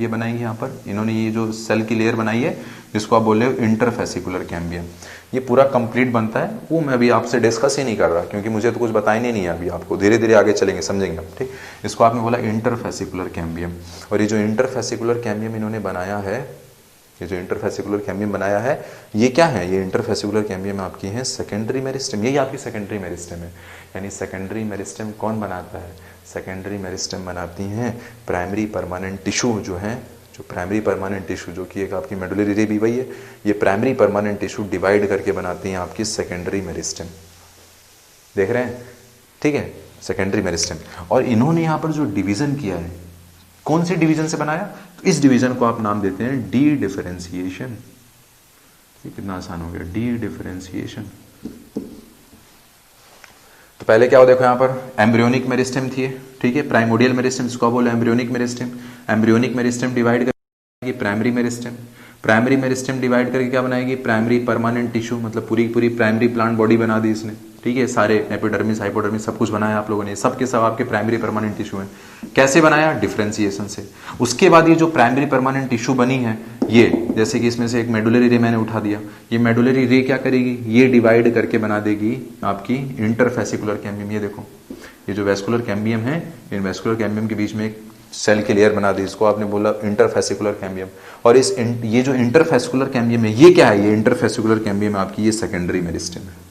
ये बनाएंगे यहाँ पर, इन्होंने ये जो सेल की लेयर बनाई है, जिसको आप बोल रहे हो इंटरफेसिकुलर कैम्बियम। ये पूरा कंप्लीट बनता है, वो मैं अभी आपसे डिस्कस ही नहीं कर रहा क्योंकि मुझे तो कुछ बताया नहीं है अभी आपको, धीरे धीरे आगे चलेंगे, समझेंगे आप। ठीक, इसको आपने बोला इंटरफेसिकुलर कैम्बियम। और ये जो इंटरफेसिकुलर कैम्बियम इन्होंने बनाया है, ये जो इंटरफेसिकुलर कैम्बियम बनाया है, ये क्या है? ये इंटरफेसिकुलर कैम्बियम आपकी है सेकेंडरी मेरिस्टेम। यही आपकी सेकेंडरी मेरिस्टेम है। यानी सेकेंडरी मेरिस्टेम कौन बनाता है? सेकेंडरी मेरिस्टेम बनाती हैं प्राइमरी परमानेंट टिश्यू जो है, जो प्राइमरी परमानेंट टिश्यू, जो कि एक आपकी मेडुलरी रे भी वही है, ये प्राइमरी परमानेंट टिश्यू डिवाइड करके बनाती हैं आपकी सेकेंडरी मेरिस्टेम। देख रहे हैं? ठीक है, सेकेंडरी मेरिस्टेम। और इन्होंने यहाँ पर जो डिवीजन किया है, कौन सी डिवीजन से बनाया? तो इस डिवीजन को आप नाम देते हैं डी डिफरेंशिएशन। ये कितना आसान हो गया, डी डिफरेंशिएशन। तो पहले क्या हो, देखो यहां पर एम्ब्रियोनिक मेरिस्टेम थी, ठीक है, प्राइमोडियल मेरिस्टेम, इसको बोले embryonic meristem. Embryonic meristem divide करेगी primary meristem. Primary meristem divide करके क्या बनाएगी? प्राइमरी परमानेंट टिश्यू, मतलब पूरी पूरी प्राइमरी प्लांट बॉडी बना दी इसने। ठीक है, सारे एपिडर्मिस, हाइपोडर्मिस सब कुछ बनाया आप लोगों ने, सब के सब आपके प्राइमरी परमानेंट टिश्यू है। कैसे बनाया? डिफरेंशिएशन से। उसके बाद ये जो प्राइमरी परमानेंट टिश्यू बनी है, ये जैसे कि इसमें से एक मेडुलरी रे मैंने उठा दिया, ये मेडुलरी रे क्या करेगी? ये डिवाइड करके बना देगी आपकी इंटरफेसिकुलर कैम्बियम। ये देखो, ये जो वेस्कुलर कैम्बियम है, इन वेस्कुलर कैम्बियम के बीच में एक सेल की लेयर बना दी, इसको आपने बोला इंटरफेसिकुलर कैम्बियम। और ये जो इंटरफेसिकुलर कैम्बियम है, ये क्या है? ये इंटरफेसिकुलर कैम्बियम आपकी ये सेकेंडरी मेरिस्टेम है।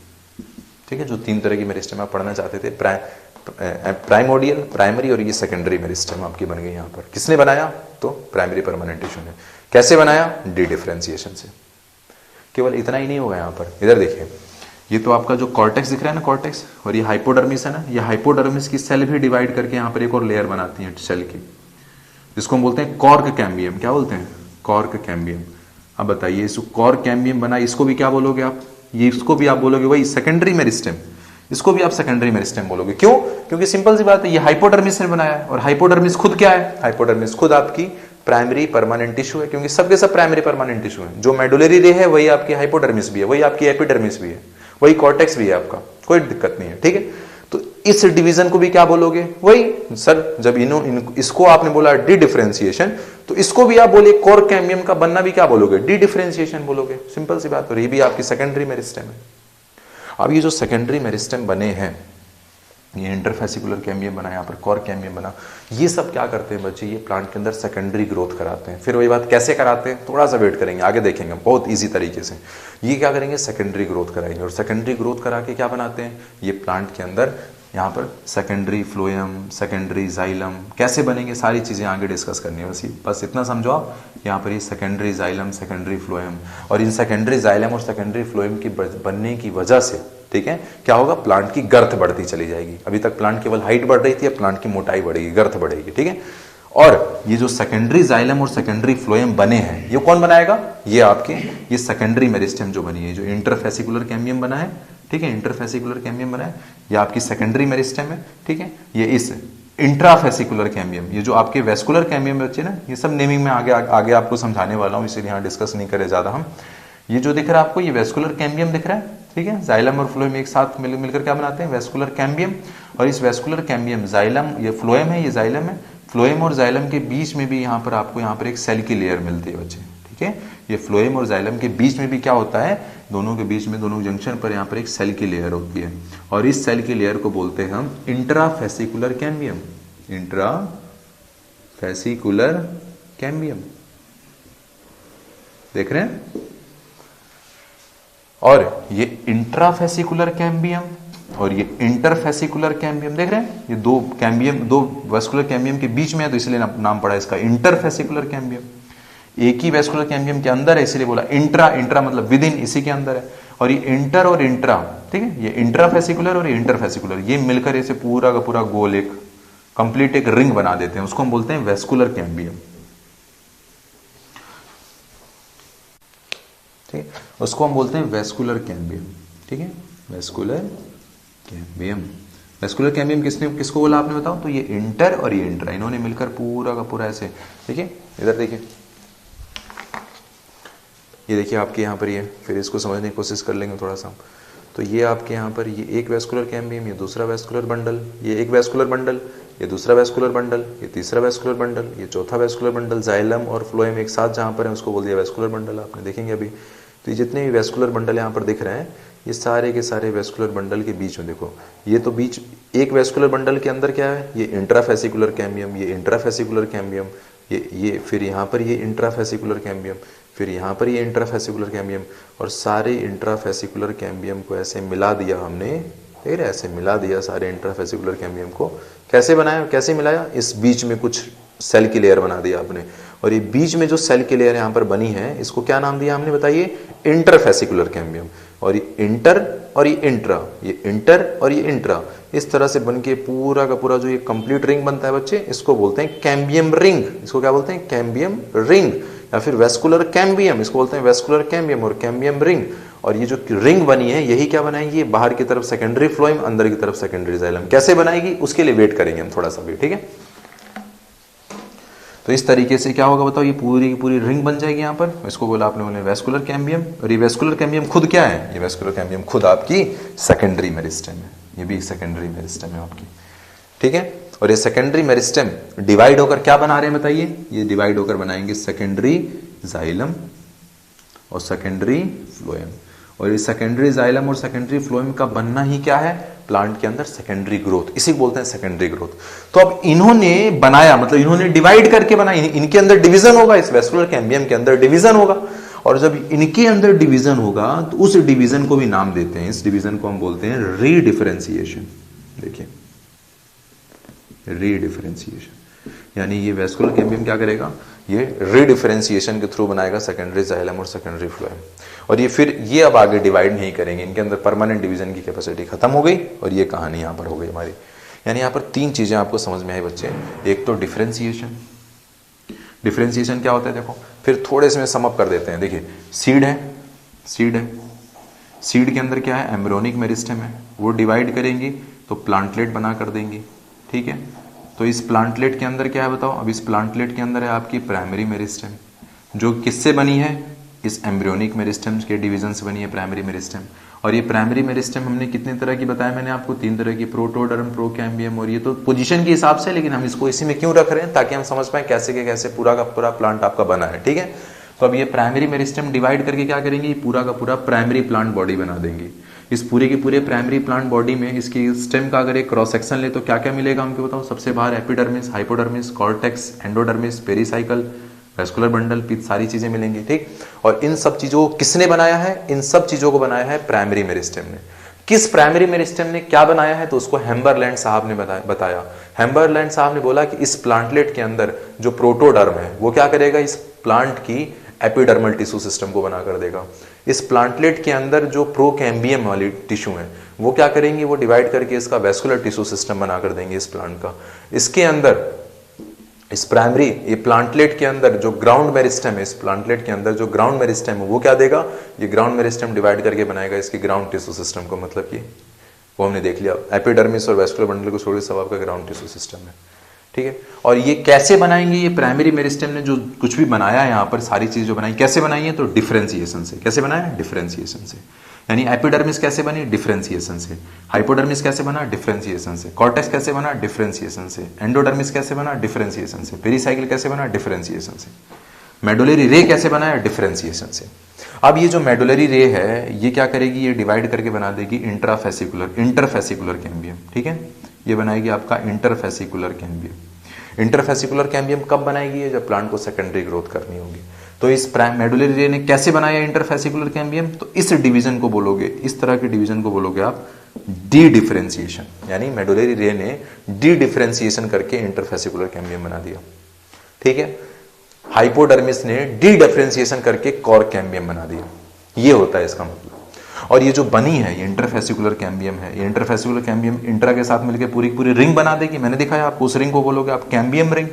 ठीक है, जो तीन तरह की मेरिस्टेम आप पढ़ना चाहते थे, प्राइमोडियल, प्राइमरी और ये सेकेंडरी मेरिस्टेम आपकी बन गई। यहाँ पर किसने बनाया? तो प्राइमरी परमानेंट टिश्यू ने। कैसे बनाया? डी डिफरेंशिएशन से। केवल इतना ही नहीं होगा यहाँ पर, इधर देखिए, ये तो आपका जो कॉर्टेक्स दिख रहा है ना, कॉर्टेक्स, और ये हाइपोडर्मिस है ना, ये हाइपोडर्मिस की सेल भी डिवाइड करके यहाँ पर एक और लेयर बनाती है सेल की, जिसको हम बोलते हैं कॉर्क कैम्बियम। क्या बोलते हैं? Cork cambium. अब बताइए, इस कॉर्क कैम्बियम बना, इसको भी क्या बोलोगे आप? ये इसको भी आप बोलोगे वही सेकेंडरी मेरिस्टेम, इसको भी आप सेकेंडरी मेरिस्टेम बोलोगे। क्यों? क्योंकि सिंपल सी बात है, ये हाइपोडर्मिस ने बनाया है, और हाइपोडर्मिस खुद क्या है? हाइपोडर्मिस खुद आपकी प्राइमरी परमानेंट टिश्यू है, क्योंकि सबके सब प्राइमरी परमानेंट टिश्यू है। जो मेडुलरी रे है वही आपकी हाइपोडर्मिस भी है, वही आपकी एपिडर्मिस भी है, वही कॉर्टेक्स भी है आपका, कोई दिक्कत नहीं है। ठीक है, तो इस डिवीजन को भी क्या बोलोगे? वही सर, जब इसको आपने बोला डी डिफरेंशिएशन, तो इसको भी आप बोलिए कॉर्क कैम्बियम का बनना भी क्या बोलोगे? डी डिफरेंशिएशन बोलोगे। सिंपल सी बात। और ये भी आपकी सेकेंडरी मेरिस्टेम है। अब ये जो सेकेंडरी मेरिस्टेम बने हैं, ये इंटरफेसिकुलर कैम्बियम बना, यहाँ पर कॉर्क कैम्बियम बना, ये सब क्या करते हैं बच्चे? ये प्लांट के अंदर सेकेंडरी ग्रोथ कराते हैं। फिर वही बात, कैसे कराते हैं? थोड़ा सा वेट करेंगे, आगे देखेंगे बहुत इजी तरीके से। ये क्या करेंगे? सेकेंडरी ग्रोथ कराएंगे, और सेकेंडरी ग्रोथ करा के क्या बनाते हैं? ये प्लांट के अंदर यहाँ पर सेकेंडरी फ्लोएम, सेकेंडरी जाइलम कैसे बनेंगे, सारी चीज़ें आगे डिस्कस करनी है। बस इतना समझो आप, यहाँ पर ये सेकेंडरी जाइलम, सेकेंडरी फ्लोएम, और इन सेकेंडरी जाइलम और सेकेंडरी फ्लोएम की बनने की वजह से, ठीक है, क्या होगा? प्लांट की गर्थ बढ़ती चली जाएगी। अभी तक प्लांट केवल हाइट बढ़ रही थी, अब प्लांट की मोटाई बढ़ेगी, गर्थ बढ़ेगी। ठीक है, और ये जो सेकेंडरी जाइलम और सेकेंडरी फ्लोएम बने हैं, ये कौन बनाएगा? ये आपके ये सेकेंडरी मेरिस्टेम जो बनी है, जो इंटरफेसिकुलर कैम्बियम बना है, ठीक है, इंटरफेसिकुलर कैम्बियम बना है, ये आपकी सेकेंडरी मेरिस्टेम है। ठीक है, ये इस इंट्राफेसिकुलर कैम्बियम, ये जो आपके वेस्कुलर कैम्बियम बच्चे ना, ये सब नेमिंग में आगे आपको समझाने वाला हूँ, इसीलिए यहाँ डिस्कस नहीं करे ज्यादा हम। ये जो दिख रहा है आपको, ये वेस्कुलर कैम्बियम दिख रहा है, ठीक है, जाइलम और फ्लोएम एक साथ मिलकर क्या बनाते हैं? Vascular cambium. और इस वेस्कुलर कैम्बियम, जाइलम, ये फ्लोएम है, ये जाइलम है, फ्लोएम और जाइलम के बीच में भी यहाँ पर आपको यहाँ पर एक सेल की लेयर मिलती है बच्चे। ठीक है, ये फ्लोएम और जाइलम के बीच में भी क्या होता है? दोनों के बीच में, दोनों जंक्शन पर यहाँ पर एक सेल की लेयर होती है, और इस सेल की लेयर को बोलते हैं हम इंट्राफेसिकुलर कैम्बियम। इंट्राफेसिकुलर कैम्बियम, देख रहे हैं? और ये इंट्राफेसिकुलर कैम्बियम और ये इंटरफेसिकुलर कैम्बियम, देख रहे हैं? ये दो कैम्बियम, दो वेस्कुलर कैम्बियम के बीच में है, तो इसलिए नाम पड़ा इसका इंटरफेसिकुलर कैम्बियम। एक ही वेस्कुलर कैम्बियम के अंदर है, इसलिए बोला इंट्रा। इंट्रा मतलब विद इन, इसी के अंदर है। और ये इंटर और इंट्रा, ठीक है, ये इंट्राफेसिकुलर और ये इंटरफेसिकुलर, ये मिलकर इसे पूरा का पूरा गोल एक कंप्लीट एक रिंग बना देते हैं, उसको हम बोलते हैं वेस्कुलर कैम्बियम। ठीक है, उसको हम बोलते हैं वेस्कुलर कैम्बियम। ठीक है, वेस्कुलर कैम्बियम। वेस्कुलर कैम्बियम किसको बोला आपने बताओ? तो ये इंटर और ये इंट्रा, इन्होंने मिलकर पूरा का पूरा ऐसे, देखिए इधर देखिए, ये देखिए आपके यहाँ पर ये, फिर इसको समझने की कोशिश कर लेंगे थोड़ा सा। तो ये आपके यहाँ पर ये एक वेस्कुलर कैम्बियम, ये दूसरा वेस्कुलर बंडल, ये एक वेस्कुलर बंडल, ये दूसरा वेस्कुलर बंडल, ये तीसरा वेस्कुलर बंडल, ये चौथा वेस्कुलर बंडल, जाइलम और फ्लोएम एक साथ जहाँ पर है उसको बोल दिया वेस्कुलर बंडल। आपने देखेंगे अभी, तो ये जितने भी वेस्कुलर बंडल यहाँ पर दिख रहे हैं, ये सारे के सारे वेस्कुलर बंडल के बीच में देखो, ये तो बीच एक वेस्कुलर बंडल के अंदर क्या है? ये इंट्राफेसिकुलर कैम्बियम, ये इंट्राफेसिकुलर कैम्बियम, ये फिर यहाँ पर ये इंट्राफेसिकुलर कैम्बियम, फिर यहाँ पर ये इंट्राफेसिकुलर कैम्बियम, और सारे इंट्राफेसिकुलर कैम्बियम को ऐसे मिला दिया हमने, ठीक है, ऐसे मिला दिया सारे इंट्राफेसिकुलर कैम्बियम को। कैसे बनाया, कैसे मिलाया? इस बीच में कुछ सेल की लेयर बना दिया आपने, और ये बीच में जो सेल की लेयर यहाँ पर बनी है, इसको क्या नाम दिया हमने बताइए? Interfascicular cambium. और ये इंटर और ये इंट्रा, ये इंटर और ये इंट्रा, इस तरह से बन के पूरा का पूरा जो ये कंप्लीट रिंग बनता है बच्चे, इसको बोलते हैं कैम्बियम रिंग। इसको क्या बोलते हैं? कैम्बियम रिंग, या फिर वेस्कुलर कैम्बियम, इसको बोलते हैं वेस्कुलर कैम्बियम और कैम्बियम रिंग। और ये जो रिंग बनी है, यही क्या बनाएगी? बाहर की तरफ सेकेंडरी फ्लोएम, अंदर की तरफ सेकेंडरी जाइलम। कैसे बनाएगी उसके लिए वेट करेंगे हम थोड़ा सा भी, ठीक है। तो इस तरीके से क्या होगा बताओ, ये पूरी की पूरी रिंग बन जाएगी यहाँ पर। इसको बोला आपने बोले वेस्कुलर कैम्बियम। और ये वेस्कुलर कैम्बियम खुद क्या है? ये वेस्कुलर कैम्बियम खुद आपकी सेकेंडरी मेरिस्टेम है, ये भी सेकेंडरी मेरिस्टेम है आपकी, ठीक है। और ये सेकेंडरी मेरिस्टेम डिवाइड होकर क्या बना रहे हैं बताइए? ये डिवाइड होकर बनाएंगे सेकेंडरी जाइलम और सेकेंडरी फ्लोएम। और ये सेकेंडरी जाइलम और सेकेंडरी फ्लोएम का बनना ही क्या है प्लांट के अंदर? सेकेंडरी ग्रोथ, इसी को बोलते हैं सेकेंडरी ग्रोथ। तो अब इन्होंने बनाया, मतलब इन्होंने डिवाइड करके बनाया, इनके अंदर डिवीजन होगा, इस वेस्कुलर कैम्बियम के अंदर डिवीजन होगा। और जब इनके अंदर डिवीजन होगा तो उस डिवीजन को भी नाम देते हैं, इस डिवीजन को हम बोलते हैं रीडिफरेंशिएशन। देखिए रीडिफरेंशिएशन, यानी ये वैस्कुलर कैम्बियम क्या करेगा, ये रीडिफरेंशिएशन के थ्रू बनाएगा सेकेंडरी जाइलम और सेकेंडरी फ्लोएम। और ये फिर ये अब आगे डिवाइड नहीं करेंगे, इनके अंदर परमानेंट डिवीजन की कैपेसिटी खत्म हो गई और ये कहानी यहाँ पर हो गई हमारी। यानी यहाँ पर तीन चीजें आपको समझ में आई बच्चे, एक तो डिफरेंशिएशन, डिफरेंशिएशन क्या होता है देखो, फिर थोड़े से समअप कर देते हैं। देखिए सीड है, सीड है, सीड के अंदर क्या है, एम्ब्रियोनिक मेरिस्टेम है, वो डिवाइड करेंगी तो प्लांटलेट बना कर देंगी, ठीक है। तो इस प्लांटलेट के अंदर क्या है बताओ, अब इस प्लांटलेट के अंदर है आपकी प्राइमरी मेरिस्टेम, जो किससे बनी है, इस एम्ब्रियोनिक मेरिस्टेम के डिवीजन से बनी है प्राइमरी मेरिस्टेम। और ये प्राइमरी मेरिस्टेम हमने कितने तरह की बताया, मैंने आपको 3 तरह की, प्रोटोडर्म, प्रोकैम्बियम, और ये तो पोजीशन के हिसाब से, लेकिन हम इसको इसी में क्यों रख रहे हैं, ताकि हम समझ पाए कैसे के कैसे पूरा का पूरा प्लांट आपका बना है, ठीक है। तो अब ये प्राइमरी मेरिस्टेम डिवाइड करके क्या करेंगे, पूरा का पूरा प्राइमरी प्लांट बॉडी बना देंगे। इस पूरे के पूरे प्राइमरी प्लांट बॉडी में इसकी स्टेम का अगर एक क्रॉस सेक्शन ले तो क्या क्या मिलेगा हमको बताओ। सबसे बाहर epidermis, hypodermis, cortex, endodermis, pericycle, vascular bundle, पित्त, सारी चीजें मिलेंगी, ठीक। और इन सब चीजों को किसने बनाया है, इन सब चीजों को बनाया है प्राइमरी मेरिस्टेम ने। किस प्राइमरी मेरिस्टेम ने क्या बनाया है, तो उसको हेम्बरलैंड साहब ने बताया। हेम्बरलैंड साहब ने बोला कि इस प्लांटलेट के अंदर जो प्रोटोडर्म है वो क्या करेगा, इस प्लांट की एपिडर्मल टिश्यू सिस्टम को बना कर देगा। इस प्लांटलेट के अंदर जो प्रोकैम्बियम वाली टिश्यू है वो क्या करेंगे, वो डिवाइड करके इसका वैस्कुलर टिश्यू सिस्टम बना कर देंगे इस प्लांट का। इसके अंदर इस प्राइमरी, ये प्लांटलेट के अंदर जो ग्राउंड मेरिस्टेम है, इस प्लांटलेट के अंदर जो ग्राउंड मेरिस्टेम है वो क्या देगा, ये ग्राउंड मेरिस्टेम डिवाइड करके बनाएगा इसकी ग्राउंड टिश्यू सिस्टम को। मतलब कि वो हमने देख लिया, एपिडर्मिस और वैस्कुलर बंडल को छोड़ सब आपका ग्राउंड टिश्यू सिस्टम है, ठीक है। और ये कैसे बनाएंगे, ये प्राइमरी मेरिस्टेम ने जो कुछ भी बनाया है यहाँ पर, सारी चीज जो बनाई कैसे बनाई है, तो डिफरेंशिएशन से। कैसे बनाया है, डिफरेंशिएशन से। यानी एपिडर्मिस कैसे बनी, डिफरेंशिएशन से। हाइपोडर्मिस कैसे बना, डिफरेंशिएशन से। कॉर्टेक्स कैसे बना, डिफरेंशिएशन से। एंडोडर्मिस कैसे बना, डिफरेंशिएशन से। पेरीसाइकिल कैसे बना, डिफरेंशिएशन से। मेडुलरी रे कैसे बना है, डिफरेंशिएशन से। अब ये जो मेडुलरी रे है ये क्या करेगी, ये डिवाइड करके बना देगी इंटरफेसिकुलर कैम्बियम, ठीक है। ये बनाएगी आपका इंटरफेसिकुलर कैम्बियम। इंटरफेसिकुलर कैम्बियम कब बनाएगी, ये जब प्लांट को सेकेंडरी ग्रोथ करनी होगी। तो इस मेडुलरी रे ने कैसे बनाया इंटरफेसिकुलर कैम्बियम, तो इस डिवीजन को बोलोगे, इस तरह के डिवीजन को बोलोगे आप डी डिफरेंशिएशन। यानी मेडुलरी रे ने डी डिफरेंशिएशन करके इंटरफेसिकुलर कैम्बियम बना दिया, ठीक है। हाइपोडर्मिस ने डी डिफरेंशिएशन करके कॉर कैम्बियम बना दिया, ये होता है इसका मतलब। और ये जो बनी है ये इंटरफेसिकुलर कैम्बियम है, ये इंटरफेसिकुलर कैम्बियम इंट्रा के साथ मिलकर पूरी पूरी रिंग बना देगी। मैंने दिखाया आपको, उस रिंग को बोलोगे आप कैम्बियम रिंग,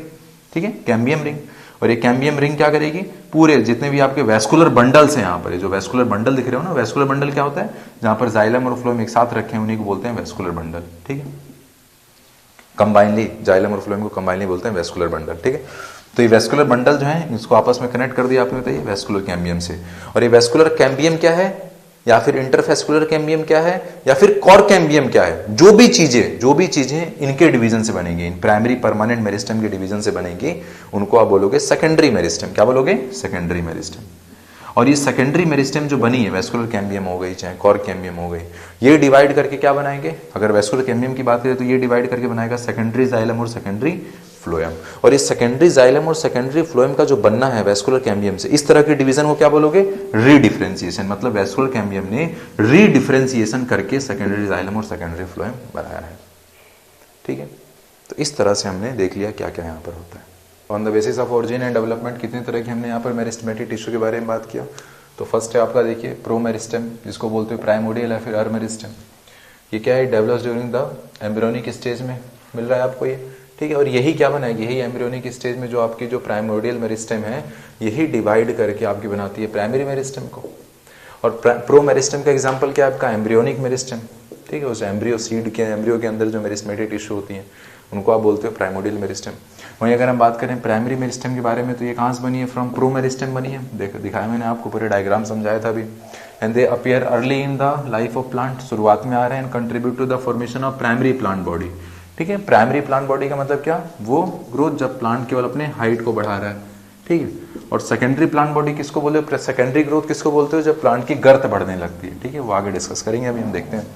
ठीक है, कैम्बियम रिंग। और ये कैम्बियम रिंग क्या करेगी, पूरे जितने भी आपके वैस्कुलर बंडल्स हैं यहाँ पर, जो वैस्कुलर बंडल दिख रहे हो ना, वैस्कुलर बंडल क्या होता है, जहां पर जाइलम और फ्लोएम एक साथ रखे हैं उन्हीं को बोलते हैं वैस्कुलर बंडल, ठीक है। कंबाइनली जाइलम और फ्लोएम को कंबाइनली बोलते हैं वैस्कुलर बंडल, ठीक है। तो ये वैस्कुलर बंडल जो है इसको आपस में कनेक्ट कर दिया आपने, बताइए वैस्कुलर कैम्बियम से। और ये वैस्कुलर कैम्बियम क्या है, या फिर इंटरफेस्कुलर कैम्बियम क्या है, या फिर कॉर कैम्बियम क्या है, जो भी चीजें इनके डिवीजन से बनेगी, इन प्राइमरी परमानेंट मेरिस्टेम के डिवीजन से बनेगी, उनको आप बोलोगे सेकेंडरी मेरिस्टेम। क्या बोलोगे, सेकेंडरी मेरिस्टेम। और ये सेकेंडरी मेरिस्टेम जो बनी है, वैस्कुलर कैम्बियम हो गई चाहे कॉर कैम्बियम हो गई, ये डिवाइड करके क्या बनाएंगे, अगर वैस्कुलर कैम्बियम की बात करें तो ये डिवाइड करके बनाएगा सेकेंडरी जाइलम और सेकेंडरी फ्लोएम। और इस सेकेंडरी जाइलम और सेकेंडरी फ्लोएम का जो बनना है वैस्कुलर कैम्बियम से, इस तरह के डिवीजन को क्या बोलोगे, रीडिफरेंशिएशन। मतलब वैस्कुलर कैम्बियम ने रीडिफरेंशिएशन करके सेकेंडरी जाइलम और सेकेंडरी फ्लोएम बनाया है, ठीक है। तो इस तरह से हमने देख लिया क्या क्या यहाँ पर होता है। On the basis of origin and development कितनी तरह की हमने यहाँ पर मेरिस्टेमेटिक टिश्यू के बारे में बात किया। तो फर्स्ट है आपका देखिए प्रोमेरिस्टेम, जिसको बोलते हैं प्राइमोडियल या फिर अर्मेरिस्टेम। ये क्या है, develops during the embryonic stage में मिल रहा है आपको ये, ठीक है। और यही क्या बनाएगी, यही एम्ब्रियोनिक स्टेज में जो आपकी जो प्राइमोडियल मेरिस्टेम है यही डिवाइड करके आपकी बनाती है प्राइमरी मेरिस्टेम को। और प्रोमेरिस्टेम का एग्जांपल क्या है आपका, एम्ब्रियोनिक मेरिस्टेम, ठीक है। उस एम्ब्रियो सीड के एम्ब्रियो के अंदर जो मेरिस्टेमेटिक टिश्यू होती है उनको आप बोलते हो प्राइमोडियल मेरिस्टेम। वहीं अगर हम बात करें प्राइमरी मेरिस्टेम के बारे में तो ये कहाँ से बनी है, फ्रॉम प्रोमेरिस्टेम बनी है। देखो दिखाया मैंने आपको, पूरे डायग्राम समझाया था अभी। And they appear early in the life of plant, शुरुआत में आ रहे हैं, and contribute to the formation of primary plant body, ठीक है। प्राइमरी प्लांट बॉडी का मतलब क्या, वो ग्रोथ जब प्लांट केवल अपने हाइट को बढ़ा रहा है, ठीक है। और सेकेंडरी प्लांट बॉडी किसको बोलते हो, सेकेंडरी ग्रोथ किसको बोलते हो, जब प्लांट की गर्थ बढ़ने लगती है, ठीक है। वो आगे डिस्कस करेंगे, अभी हम देखते हैं।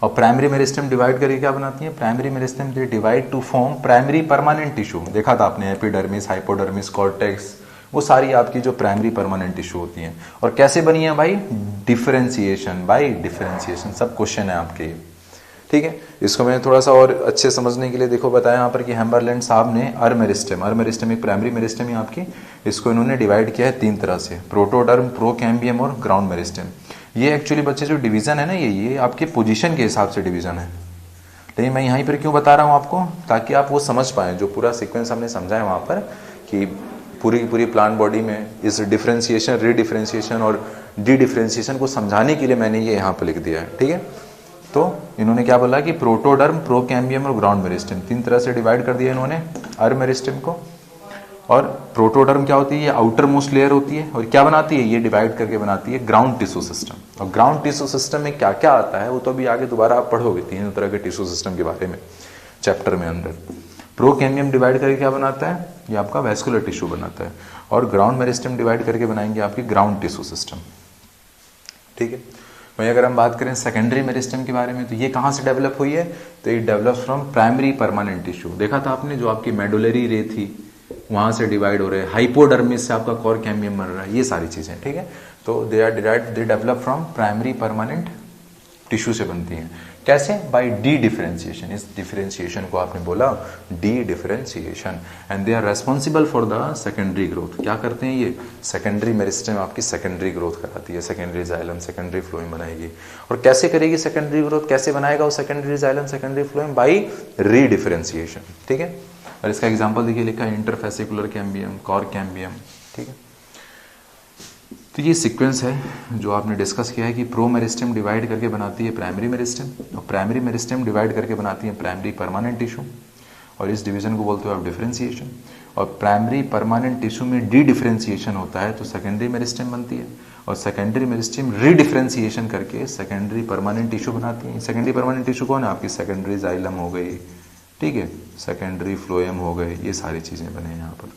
और प्राइमरी मेरिस्टेम डिवाइड करके क्या बनाती है, primary meristem they divide two form primary permanent tissue. देखा था आपने, एपिडर्मिस, हाइपोडर्मिस, कॉर्टेक्स, वो सारी आपकी जो प्राइमरी परमानेंट टिश्यू होती हैं। और कैसे बनी है भाई, डिफरेंशिएशन, बाय डिफरेंशिएशन। सब क्वेश्चन है आपके, ठीक है। इसको मैंने थोड़ा सा और अच्छे समझने के लिए देखो बताया यहाँ पर कि हैम्बरलैंड साहब ने अर्मेरिस्टेम एक प्राइमरी मेरिस्टेम है आपकी, इसको इन्होंने डिवाइड किया है 3 तरह से, प्रोटोडर्म, प्रोकैम्बियम और ग्राउंड मेरिस्टेम। ये एक्चुअली बच्चे जो डिवीजन है ना, ये आपके पोजीशन के हिसाब से डिवीजन है, लेकिन मैं यहीं पर क्यों बता रहा हूँ आपको, ताकि आप वो समझ पाएं जो पूरा सीक्वेंस हमने समझा है वहाँ पर, कि पूरी प्लांट बॉडी में इस डिफरेंशिएशन, रीडिफरेंशिएशन और डी डिफरेंशिएशन को समझाने के लिए मैंने ये यहाँ पर लिख दिया है। ठीक है, तो इन्होंने क्या बोला कि प्रोटोडर्म, प्रोकैम्बियम और ग्राउंड मेरिस्टेम 3 तरह से डिवाइड कर दिया इन्होंने अर्म मेरिस्टेम को। और प्रोटोडर्म क्या होती है, ये आउटर मोस्ट लेयर होती है, और क्या बनाती है, ये डिवाइड करके बनाती है ग्राउंड टिश्यू सिस्टम। और ग्राउंड टिश्यू सिस्टम में क्या क्या आता है वो तो अभी आगे दोबारा आप पढ़ोगे 3 तरह के टिश्यू सिस्टम के बारे में चैप्टर में अंदर। प्रोकैम्बियम डिवाइड करके क्या बनाता है, ये आपका वैस्कुलर टिश्यू बनाता है, और ग्राउंड मेरिस्टेम डिवाइड करके बनाएंगे आपकी ग्राउंड टिश्यू सिस्टम। ठीक है, वहीं अगर हम बात करें सेकेंडरी मेरिस्टेम के बारे में, तो ये कहाँ से डेवलप हुई है, तो ये develop from primary permanent tissue. देखा था आपने, जो आपकी मेडुलरी रे थी वहां से डिवाइड हो रहे हैं, हाइपोडर्मिस से आपका कोर कैम्बियम बन रहा है, ये सारी चीजें। ठीक है, तो they develop from primary permanent tissue से बनती हैं। कैसे, बाय डी डिफरेंशिएशन। इस डिफरेंशिएशन को आपने बोला dedifferentiation, and they are responsible for the secondary growth. क्या करते हैं ये, सेकेंडरी मेरिस्टेम आपकी सेकेंडरी ग्रोथ कराती है, सेकेंडरी जाइलम, सेकेंडरी फ्लोएम बनाएगी। और कैसे करेगी सेकेंडरी ग्रोथ, कैसे बनाएगा वो secondary xylem, secondary phloem, by redifferentiation. ठीक है, और इसका एग्जाम्पल देखिए लिखा है इंटरफेसिकुलर कैम्बियम, कोर कैम्बियम। ठीक है, तो ये सीक्वेंस है जो आपने डिस्कस किया है कि प्रो मेरिस्टेम डिवाइड करके बनाती है प्राइमरी मेरिस्टेम, और प्राइमरी मेरिस्टेम डिवाइड करके बनाती है प्राइमरी परमानेंट टिश्यू, और इस डिवीजन को बोलते हो आप डिफरेंशिएशन। और प्राइमरी परमानेंट टिश्यू में डी डिफरेंशिएशन होता है तो सेकेंडरी मेरिस्टेम बनती है, और सेकेंडरी मेरिस्टेम री डिफरेंशिएशन करके सेकेंडरी परमानेंट टिश्यू बनाती है। सेकेंडरी परमानेंट टिश्यू कौन है, आपकी सेकेंडरी जाइलम हो गई, ठीक है, सेकेंडरी फ्लोएम हो गए, ये सारी चीज़ें बने यहाँ पर।